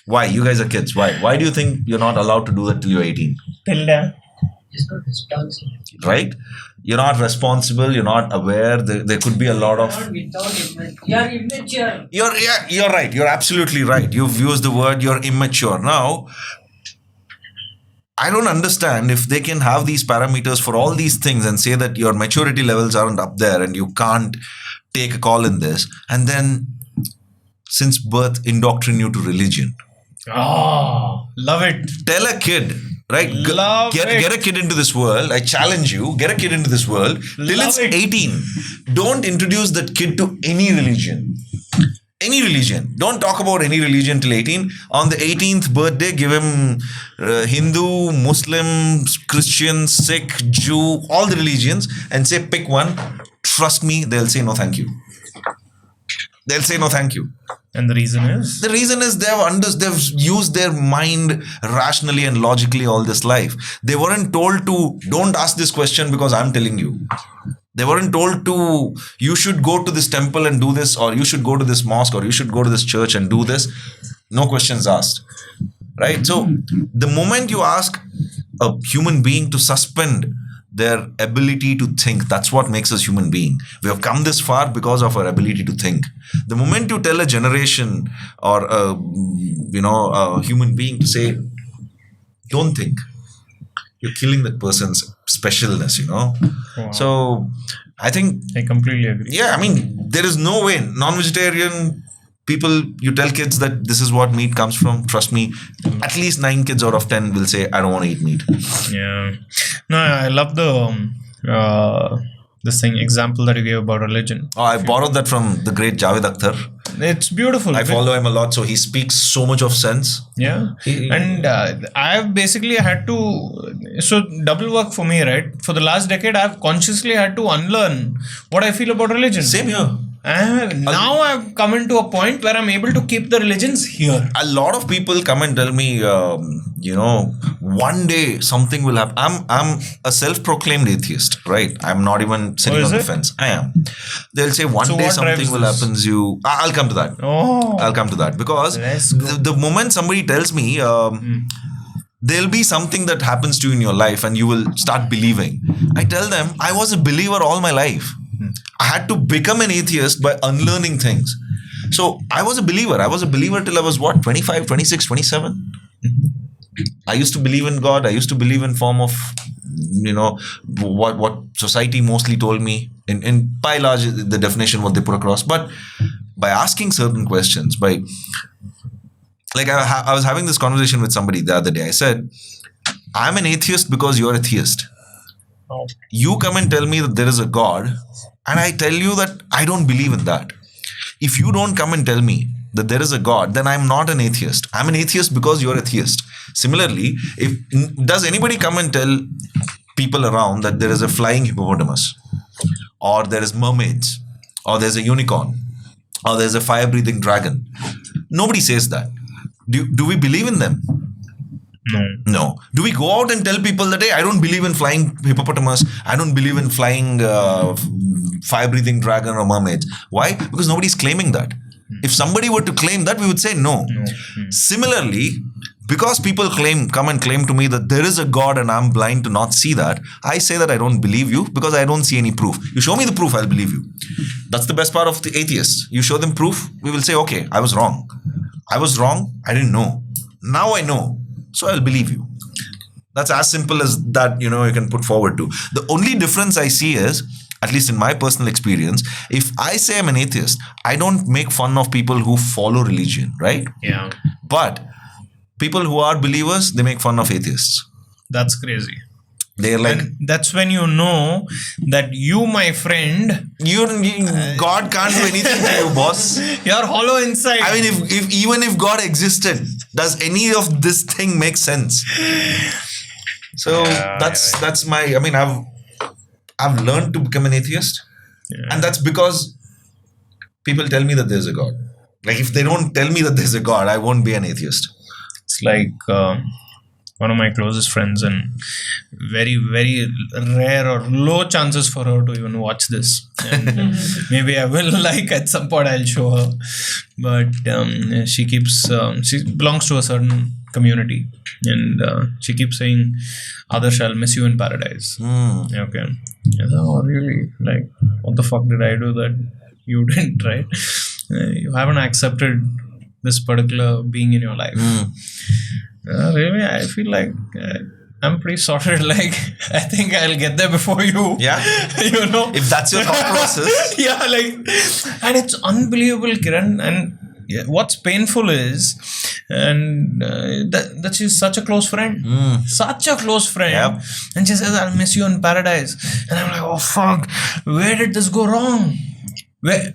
Why? You guys are kids. Why? Why do you think you're not allowed to do that till you're 18? It's not responsible. Right? You're not responsible. You're not aware. There could be a lot of. You're immature. You're right. You're absolutely right. You've used the word. You're immature. Now, I don't understand if they can have these parameters for all these things and say that your maturity levels aren't up there and you can't take a call in this, and then since birth indoctrinate you to religion. Oh, love it. Tell a kid. Right? Get a kid into this world. I challenge you. Get a kid into this world till it's 18. Don't introduce that kid to any religion. Any religion. Don't talk about any religion till 18. On the 18th birthday, give him Hindu, Muslim, Christian, Sikh, Jew, all the religions, and say pick one. Trust me, they'll say no thank you. They'll say no thank you. And the reason is? The reason is they've used their mind rationally and logically all this life. They weren't told to don't ask this question because I'm telling you. They weren't told to you should go to this temple and do this, or you should go to this mosque, or you should go to this church and do this. No questions asked. Right? So the moment you ask a human being to suspend their ability to think, that's what makes us human being. We have come this far because of our ability to think. The moment you tell a generation or a human being to say, don't think, you're killing that person's specialness, Wow. So I think I completely agree. Yeah, I mean, there is no way non-vegetarian people, you tell kids that this is what meat comes from. Trust me, at least 9 kids out of 10 will say, I don't want to eat meat. Yeah. No, I love the this example that you gave about religion. Oh, I borrowed that from the great Javed Akhtar. It's beautiful. I follow him a lot, so he speaks so much of sense. Yeah. And I've basically had to, so double work for me, right? For the last decade, I've consciously had to unlearn what I feel about religion. Same here. Now I've come into a point where I'm able to keep the religions here. A lot of people come and tell me, one day something will happen. I'm a self-proclaimed atheist, right? I'm not even sitting on the fence. I am. They'll say one day something will happen. I'll come to that. I'll come to that because the moment somebody tells me there'll be something that happens to you in your life and you will start believing. I tell them I was a believer all my life. I had to become an atheist by unlearning things. So I was a believer. I was a believer till I was 25, 26, 27. I used to believe in God. I used to believe in form of, what society mostly told me. In by large, the definition what they put across. But by asking certain questions, I was having this conversation with somebody the other day. I said, I'm an atheist because you're a theist. You come and tell me that there is a God And I tell you that I don't believe in that. If you don't come and tell me that there is a God, then I'm not an atheist. I'm an atheist because you're a theist. Similarly, does anybody come and tell people around that there is a flying hippopotamus, or there is mermaids, or there's a unicorn, or there's a fire-breathing dragon? Nobody says that. Do we believe in them? No. Do we go out and tell people that, hey, I don't believe in flying hippopotamus, I don't believe in flying fire-breathing dragon or mermaids? Why? Because nobody's claiming that. If somebody were to claim that, we would say no. Similarly, because people come and claim to me that there is a God and I'm blind to not see that, I say that I don't believe you because I don't see any proof. You show me the proof, I'll believe you. That's the best part of the atheists. You show them proof, we will say, okay, I was wrong. I didn't know. Now I know. So I'll believe you. That's as simple as that, you can put forward to. The only difference I see is, at least in my personal experience, if I say I'm an atheist, I don't make fun of people who follow religion, right? Yeah. But people who are believers, they make fun of atheists. That's crazy. They're like, and that's when you know that you, my friend, God can't do anything to you, boss. You're hollow inside. I mean, if God existed, does any of this thing make sense? So that's my. I mean, I've learned to become an atheist, and that's because people tell me that there's a God. Like, if they don't tell me that there's a God, I won't be an atheist. It's like one of my closest friends, and very, very rare or low chances for her to even watch this. And maybe I will, at some point I'll show her. But she belongs to a certain community, and she keeps saying, Adarsh, I'll miss you in paradise. Okay. Oh, really? What the fuck did I do that you didn't, right? You haven't accepted this particular being in your life. Really, I feel like I'm pretty sorted. I think I'll get there before you. Yeah. If that's your thought process. Yeah, and it's unbelievable, Kiran. And what's painful is, and that she's such a close friend. Such a close friend. Yep. And she says, I'll miss you in paradise. And I'm like, oh fuck, where did this go wrong? Where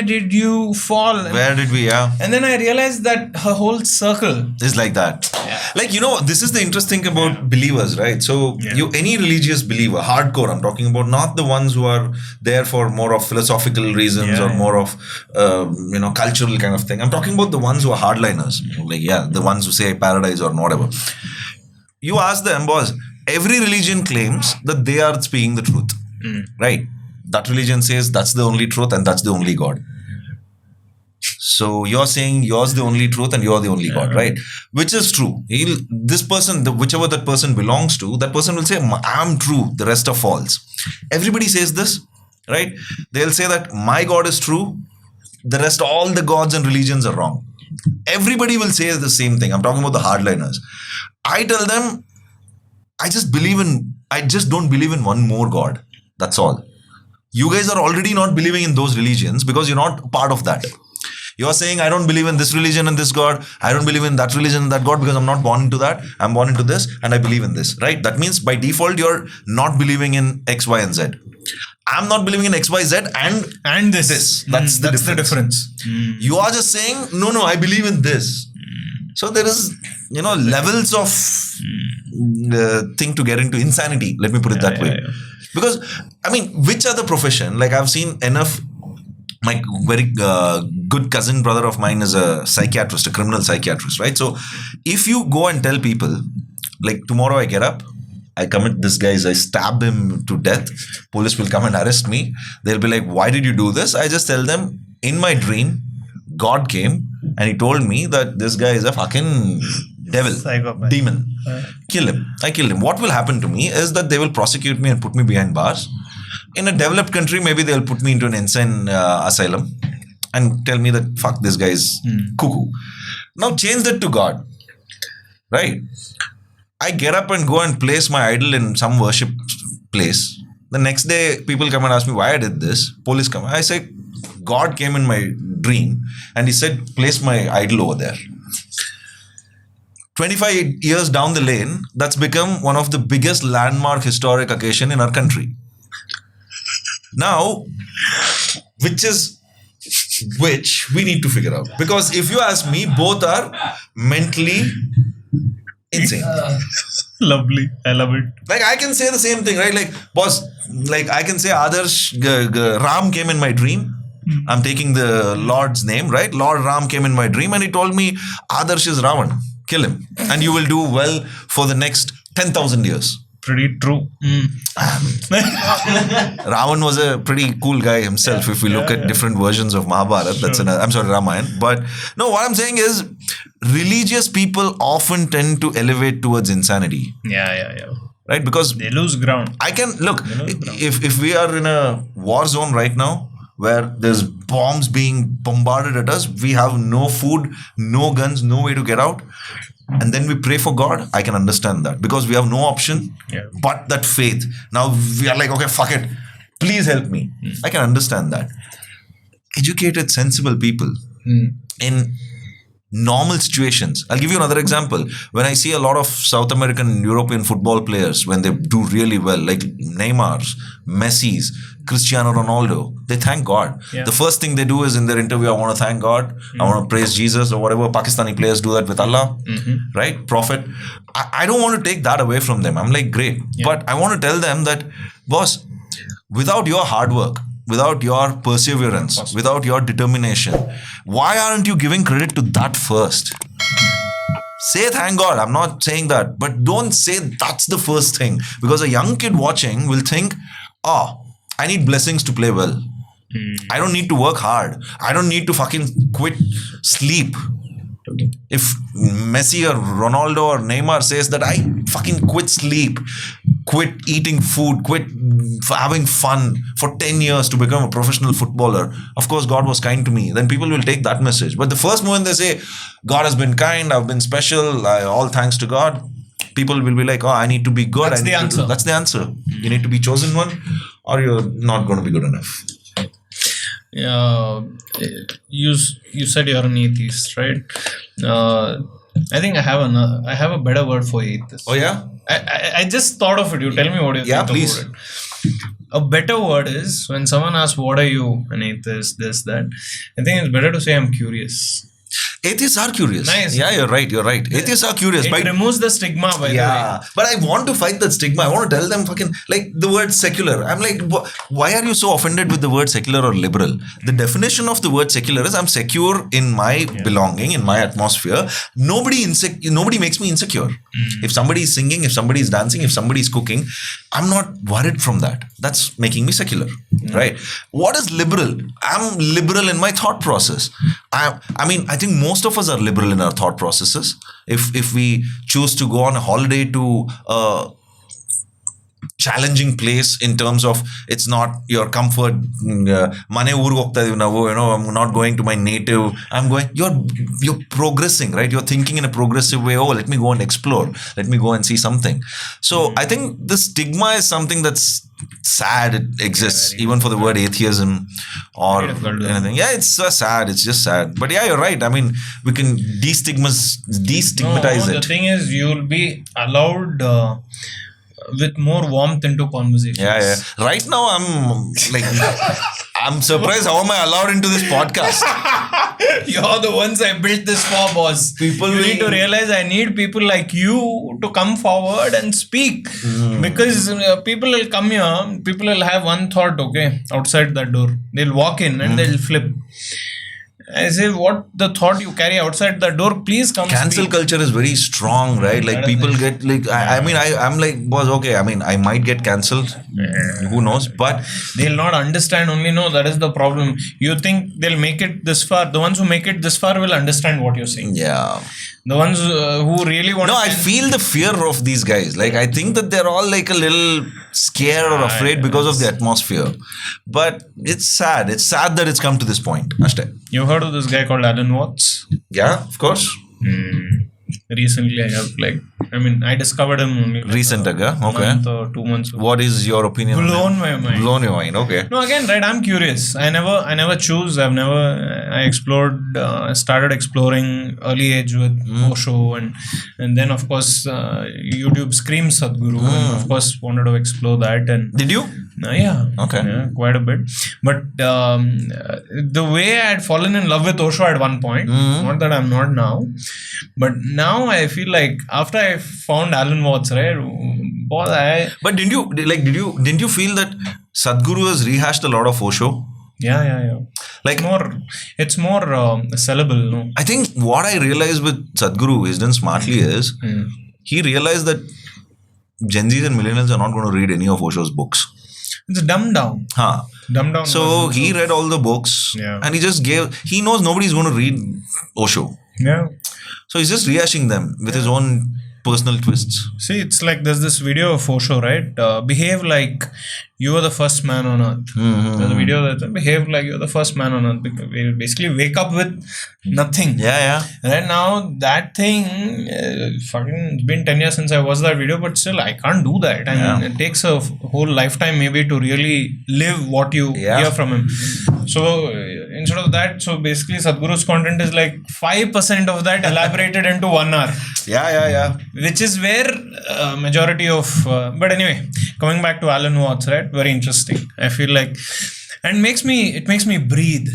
did you fall? Where did we, And then I realized that her whole circle is like that. Yeah. This is the interesting about believers, right? So any religious believer, hardcore, I'm talking about, not the ones who are there for more of philosophical reasons or more of, cultural kind of thing. I'm talking about the ones who are hardliners. The ones who say paradise or whatever. You ask them, boss, every religion claims that they are speaking the truth, right? That religion says that's the only truth and that's the only God. So you're saying yours the only truth and you're the only God, right? Which is true. This person, whichever that person belongs to, that person will say, I'm true, the rest are false. Everybody says this, right? They'll say that my God is true, the rest, all the gods and religions are wrong. Everybody will say the same thing. I'm talking about the hardliners. I tell them, I just don't believe in one more God. That's all. You guys are already not believing in those religions because you're not part of that. You're saying, I don't believe in this religion and this God. I don't believe in that religion and that God because I'm not born into that. I'm born into this and I believe in this, right? That means by default, you're not believing in X, Y, and Z. I'm not believing in X, Y, Z and this. That's the difference. You are just saying, no, I believe in this. So there is, levels of thing to get into insanity. Let me put it that way. Yeah. Because, which other profession? I've seen enough. My very good cousin brother of mine is a psychiatrist, a criminal psychiatrist, right? So if you go and tell people, tomorrow I get up, I commit this guy's, I stab him to death, police will come and arrest me. They'll be like, why did you do this? I just tell them, in my dream, God came and he told me that this guy is a fucking devil, psychopath, demon. Kill him. I killed him. What will happen to me is that they will prosecute me and put me behind bars. In a developed country, maybe they'll put me into an insane asylum and tell me that, fuck, this guy is cuckoo. Now change that to God, right? I get up and go and place my idol in some worship place. The next day, people come and ask me why I did this. Police come. I say, God came in my dream and he said, place my idol over there. 25 years down the lane, that's become one of the biggest landmark historic occasion in our country. Now, which is which we need to figure out. Because if you ask me, both are mentally insane. Lovely. I love it. Like I can say the same thing, right? Like, boss, like I can say Adarsh, Ram came in my dream. I'm taking the Lord's name, right? Lord Ram came in my dream and he told me, Adarsh is Ravan. Kill him. And you will do well for the next 10,000 years. Pretty true. Ravan was a pretty cool guy himself. If we look at different versions of Mahabharata, that's I'm sorry, Ramayana. But no, what I'm saying is religious people often tend to elevate towards insanity. Yeah. Right? Because They lose ground. I can look, if we are in a war zone right now where there's bombs being bombarded at us, we have no food, no guns, no way to get out, and then we pray for God, I can understand that because we have no option but that faith. Now we are like, okay, fuck it, please help me. I can understand that. Educated, sensible people in normal situations. I'll give you another example. When I see a lot of South American and European football players, when they do really well, like Neymar's, Messi's, Cristiano Ronaldo, they thank God. Yeah. The first thing they do is in their interview, I want to thank God, I want to praise Jesus or whatever. Pakistani players do that with Allah, right? Prophet. I don't want to take that away from them. I'm like, great. But I want to tell them that, boss, without your hard work, without your perseverance, without your determination, why aren't you giving credit to that first? Say thank God. I'm not saying that. But don't say that's the first thing. Because a young kid watching will think, I need blessings to play well. I don't need to work hard. I don't need to fucking quit sleep. If Messi or Ronaldo or Neymar says that I fucking quit sleep, quit eating food, quit having fun for 10 years to become a professional footballer, of course God was kind to me, then people will take that message. But the first moment they say, God has been kind, I've been special, all thanks to God, people will be like, I need to be good. That's the answer. That's the answer. You need to be chosen one or you're not going to be good enough. You said you're an atheist, right? I think I have a better word for atheist. Oh yeah? I just thought of it. You tell me what you think please. about it. A better word is when someone asks, what are you? An atheist, this, that. I think it's better to say I'm curious. Atheists are curious. Nice. Yeah, you're right. Atheists are curious. It removes the stigma, by the way. But I want to fight that stigma. I want to tell them fucking, like the word secular. I'm like, why are you so offended with the word secular or liberal? The definition of the word secular is I'm secure in my belonging, in my atmosphere. Nobody makes me insecure. If somebody is singing, if somebody is dancing, if somebody is cooking, I'm not worried from that. That's making me secular, right? What is liberal? I'm liberal in my thought process. I think most of us are liberal in our thought processes. If we choose to go on a holiday to a challenging place in terms of it's not your comfort, I'm not going to my native, you're progressing, right? You're thinking in a progressive way. Let me go and explore, let me go and see something. So I think the stigma is something that's sad. It exists even for the word atheism or anything. It's so sad. It's just sad. But yeah, you're right. I mean, we can destigmatize it. The thing is, you'll be allowed with more warmth into conversations. Yeah. Right now, I'm surprised how am I allowed into this podcast? You're the ones I built this for, boss. You need to realize I need people like you to come forward and speak. Because people will come here, people will have one thought, outside that door. They'll walk in and they'll flip. I say, what the thought you carry outside the door, please come Cancel speak. culture is very strong, right? Like people get like, I'm like, boss, I might get cancelled. Who knows? But they'll not understand only. No, that is the problem. You think they'll make it this far. The ones who make it this far will understand what you're saying. Yeah. The ones who really want I feel the fear of these guys. Like, I think that they're all like a little scared or afraid because of the atmosphere. But it's sad. It's sad that it's come to this point. You heard of this guy called Alan Watts? Yeah, of course. recently. I discovered him only Recent ago, a okay. month or 2 months ago. What is your opinion? on Blown him? my mind. Blown your mind. Okay. No, again, right? I'm curious. I never choose. I explored. Started exploring early age with Osho, and then of course YouTube screams Sadhguru, and of course wanted to explore that. And Did you? yeah, Okay. yeah, quite a bit. But the way I had fallen in love with Osho at one point, not that I'm not now, but now I feel like after I found Alan Watts, right? But didn't you feel that Sadhguru has rehashed a lot of Osho? Yeah. Like, It's more sellable, no? I think what I realized with Sadhguru is done smartly is he realized that Gen Zs and millennials are not going to read any of Osho's books. It's dumbed down. Huh. Dumbed down. So he read all the books and he knows nobody's going to read Osho. Yeah. So he's just rehashing them with his own personal twists. See, it's like there's this video of Osho, right? Behave like you are the first man on earth. There's a video that behave like you're the first man on earth. Basically, wake up with nothing. Yeah. Right now, that thing, it's been 10 years since I watched that video, but still, I can't do that. And it takes a whole lifetime maybe to really live what you hear from him. So, instead of that, so basically, Sadhguru's content is like 5% of that elaborated into 1 hour. Yeah. Which is where majority of but anyway, coming back to Alan Watts, right? Very interesting. I feel like, and it makes me breathe,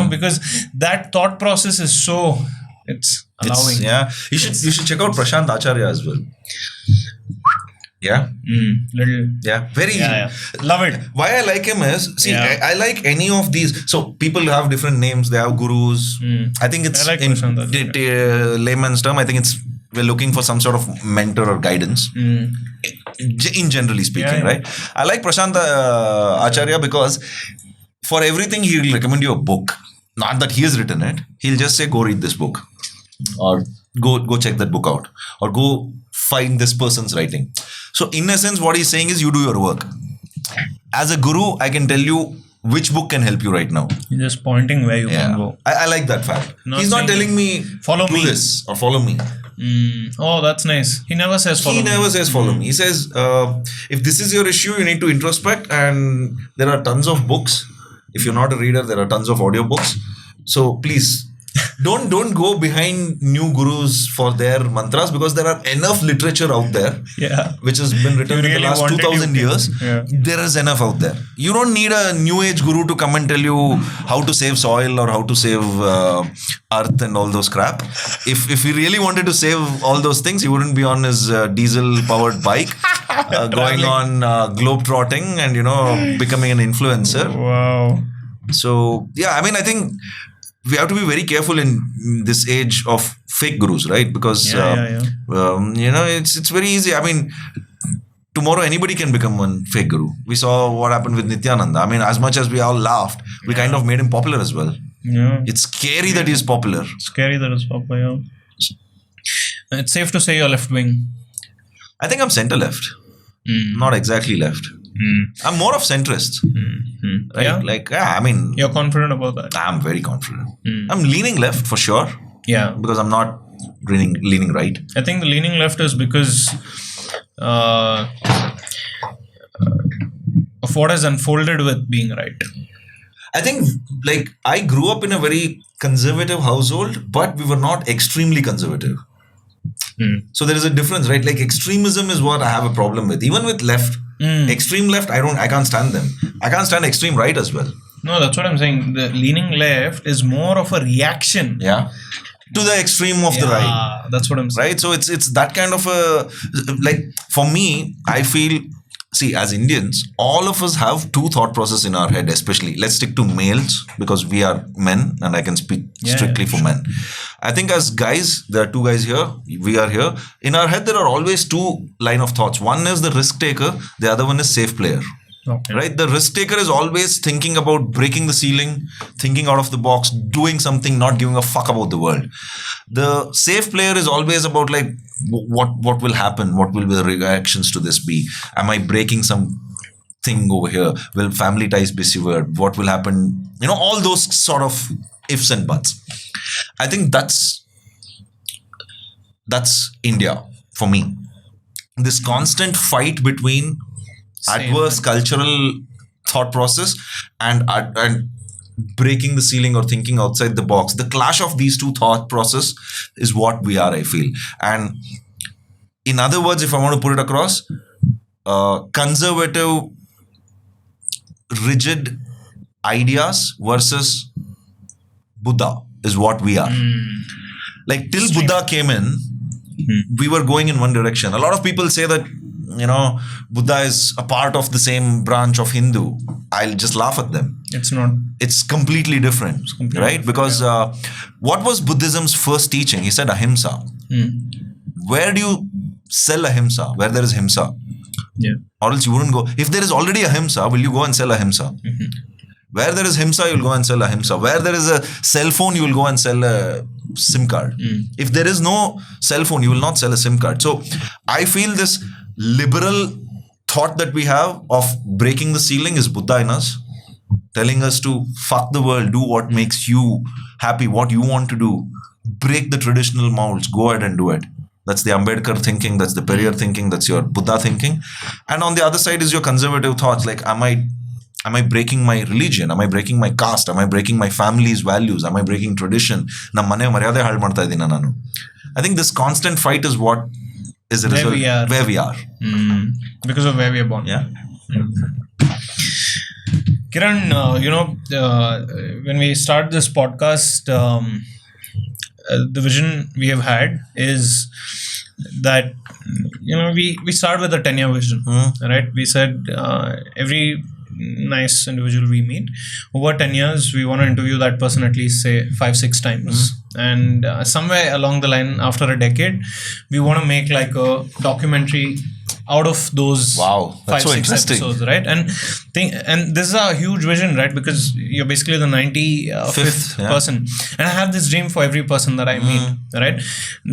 because that thought process is so it's allowing. You should check out Prashant Acharya as well. Yeah. Very Love it. why I like him is I like any of these. So people have different names, they have gurus. I think it's I like in Prashant Acharya. layman's term, I think we're looking for some sort of mentor or guidance in generally speaking, right? I like Prashant Acharya because for everything he'll recommend you a book. Not that he has written it, he'll just say go read this book or go check that book out or go find this person's writing. So in essence what he's saying is you do your work. As a guru I can tell you which book can help you right now. You're just pointing where you can go. I like that fact. He's not telling me follow do me this or follow me. Oh, that's nice. He never says follow me. He never says follow me. He says if this is your issue you need to introspect, and there are tons of books. If you're not a reader, there are tons of audiobooks. So please don't go behind new gurus for their mantras, because there are enough literature out there which has been written in the last 2000 years. There is enough out there. You don't need a new age guru to come and tell you how to save soil or how to save earth and all those crap. If he really wanted to save all those things, he wouldn't be on his diesel powered bike going on globe trotting and becoming an influencer. Wow. So I think we have to be very careful in this age of fake gurus, right? Because it's very easy. I mean, tomorrow anybody can become one fake guru. We saw what happened with Nityananda. I mean, as much as we all laughed, we kind of made him popular as well. Yeah. It's scary that he's popular. Scary that it's popular. It's safe to say you're left wing. I think I'm center left. Not exactly left. I'm more of centrist. Right? I mean, you're confident about that? I'm very confident. I'm leaning left for sure. Yeah. Because I'm not leaning right. I think the leaning left is because of what has unfolded with being right. I think I grew up in a very conservative household, but we were not extremely conservative. So there is a difference, right? Like extremism is what I have a problem with. Even with left, extreme left, I can't stand them. I can't stand extreme right as well. No, that's what I'm saying. The leaning left is more of a reaction. Yeah. To the extreme of the right. That's what I'm saying. Right? So it's that kind of a, for me, I feel, see, as Indians, all of us have two thought processes in our head, especially. Let's stick to males because we are men and I can speak strictly for men. I think as guys, there are two guys here, we are here. In our head, there are always two line of thoughts. One is the risk taker, the other one is safe player. Okay. Right? The risk taker is always thinking about breaking the ceiling, thinking out of the box, doing something, not giving a fuck about the world. The safe player is always about what will happen? What will be the reactions to this be? Am I breaking something over here? Will family ties be severed? What will happen? All those sort of ifs and buts. I think that's that's India for me. This constant fight between adverse cultural thought process and breaking the ceiling or thinking outside the box. The clash of these two thought process is what we are, I feel. And in other words, if I want to put it across, conservative, rigid ideas versus Buddha is what we are. Like till Buddha came in, we were going in one direction. A lot of people say that, Buddha is a part of the same branch of Hindu. I'll just laugh at them. It's not. It's completely different, right? Because what was Buddhism's first teaching? He said ahimsa. Where do you sell ahimsa? Where there is himsa. Yeah. Or else you wouldn't go. If there is already ahimsa, will you go and sell ahimsa? Where there is himsa, you'll go and sell ahimsa. Where there is a cell phone, you will go and sell a SIM card. If there is no cell phone, you will not sell a SIM card. So I feel this liberal thought that we have of breaking the ceiling is Buddha in us, telling us to fuck the world, do what makes you happy, what you want to do, break the traditional molds, go ahead and do it. That's the Ambedkar thinking, that's the Periyar thinking, that's your Buddha thinking. And on the other side is your conservative thoughts like, am I breaking my religion? Am I breaking my caste? Am I breaking my family's values? Am I breaking tradition? I think this constant fight is what is the result where we are. Because of where we are born. Yeah. Kiran, when we start this podcast, the vision we have had is that, we start with a 10-year vision, right? We said every nice individual we meet, over 10 years, we want to interview that person at least, say, 5-6 times. And somewhere along the line, after a decade, we want to make like a documentary out of those 5-6 episodes, right? And this is a huge vision, right? Because you're basically the 95th person. And I have this dream for every person that I meet, right?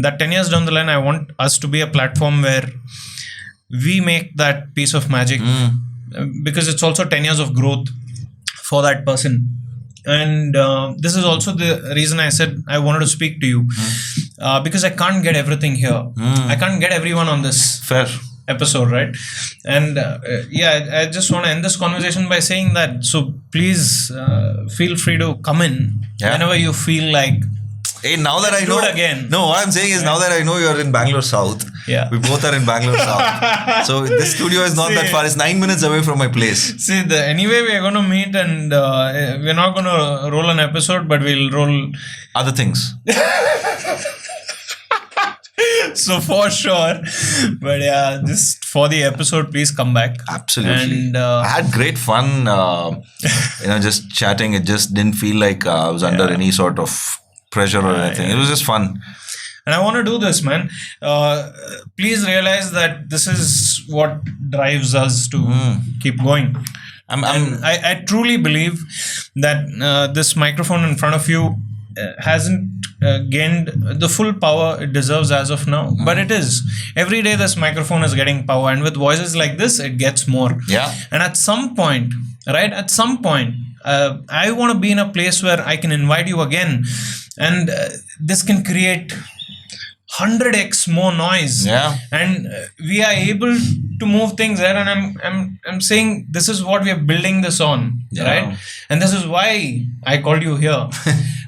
That 10 years down the line, I want us to be a platform where we make that piece of magic, because it's also 10 years of growth for that person. And this is also the reason I said I wanted to speak to you, because I can't get everything here. I can't get everyone on this episode, right? And I just want to end this conversation by saying that, so please feel free to come in whenever you feel like. Hey, now that I know again. No, what I'm saying is now that I know you're in Bangalore South. Yeah. We both are in Bangalore South. So this studio is not that far. It's 9 minutes away from my place. See, anyway, we're going to meet and we're not going to roll an episode, but we'll roll other things. So for sure. But yeah, just for the episode, please come back. Absolutely. And I had great fun, just chatting. It just didn't feel like I was under any sort of pressure or anything. It was just fun. And I want to do this, man. Please realize that this is what drives us to keep going. I truly believe that this microphone in front of you hasn't gained the full power it deserves as of now. But it is. Every day this microphone is getting power. And with voices like this, it gets more. Yeah. And at some point, right? At some point, I want to be in a place where I can invite you again. And this can create 100x more noise, and we are able to move things there. And I'm saying this is what we are building this on, right? And this is why I called you here.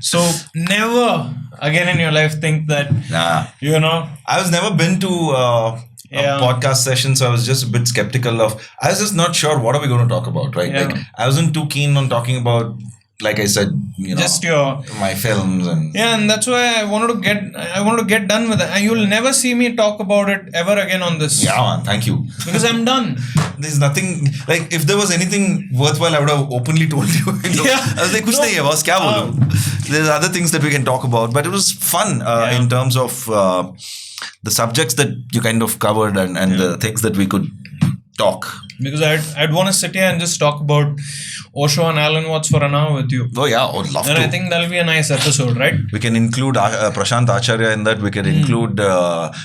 So never again in your life think that I was never been to a podcast session, so I was just a bit skeptical of. I was just not sure what are we going to talk about, right? Like I wasn't too keen on talking about. Like I said, just your my films and that's why I wanted to get done with it. You'll never see me talk about it ever again on this. Yeah, man, thank you. Because I'm done. There's nothing like if there was anything worthwhile, I would have openly told you. I was like, "Kuch nahi hai, boss, kya bolu?" There's other things that we can talk about, but it was fun in terms of the subjects that you kind of covered and the things that we could talk. Because I'd want to sit here and just talk about Osho and Alan Watts for an hour with you. Oh yeah, I would love to. And I think that'll be a nice episode, right? We can include Prashant Acharya in that. We can include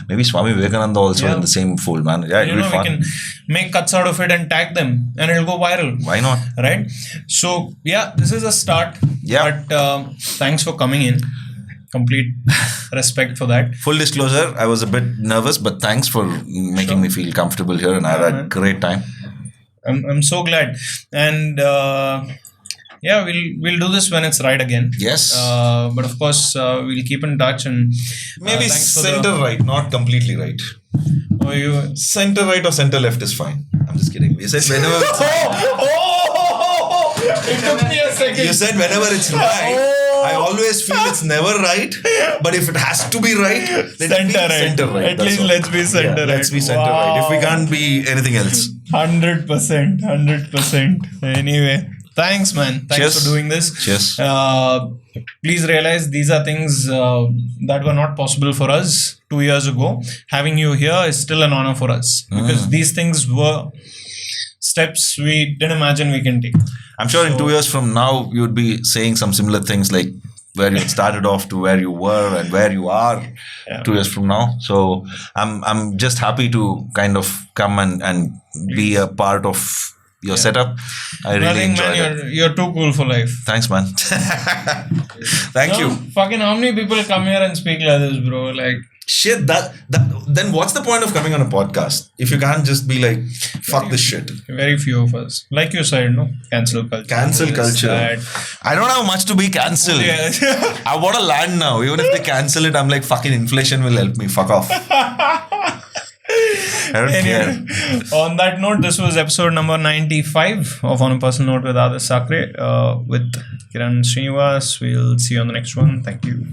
maybe Swami Vivekananda also in the same fold, man. Yeah, it'll be fun. We can make cuts out of it and tag them and it'll go viral. Why not? Right? So, this is a start. Yeah. But thanks for coming in. complete respect for that. Full disclosure, I was a bit nervous, but thanks for making me feel comfortable here, and I had a great time. I'm so glad, and we'll do this when it's right again. Yes. But of course, we'll keep in touch, and Maybe thanks for center right, not completely right. Center right or center left is fine. I'm just kidding. You said whenever it took me a second. you said whenever it's right. I always feel it's never right, but if it has to be right, then Center right. At That's least all. let's be center right. Let's be center right. If we can't be anything else. 100%. Anyway, thanks, man. Thanks Cheers. for doing this. Cheers. Please realize these are things that were not possible for us 2 years ago. Having you here is still an honor for us because these things were steps we didn't imagine we can take. I'm sure in 2 years from now, you'd be saying some similar things like where you started off to where you were and where you are 2 years from now. So I'm just happy to kind of come and be a part of your setup. I really enjoyed it. You're too cool for life. Thanks, man. Thank you. Fucking how many people come here and speak like this, bro? Like, Shit, then what's the point of coming on a podcast if you can't just be like, fuck this shit? very few of us. Like you said, no? Cancel culture. Cancel This, culture. that. I don't have much to be cancelled. Yeah. I want to land now. Even if they cancel it, I'm like, fucking inflation will help me. Fuck off. I don't care. On that note, this was episode number 95 of On a Personal Note with Adarsh Sakare with Kiran Srinivas. We'll see you on the next one. Thank you.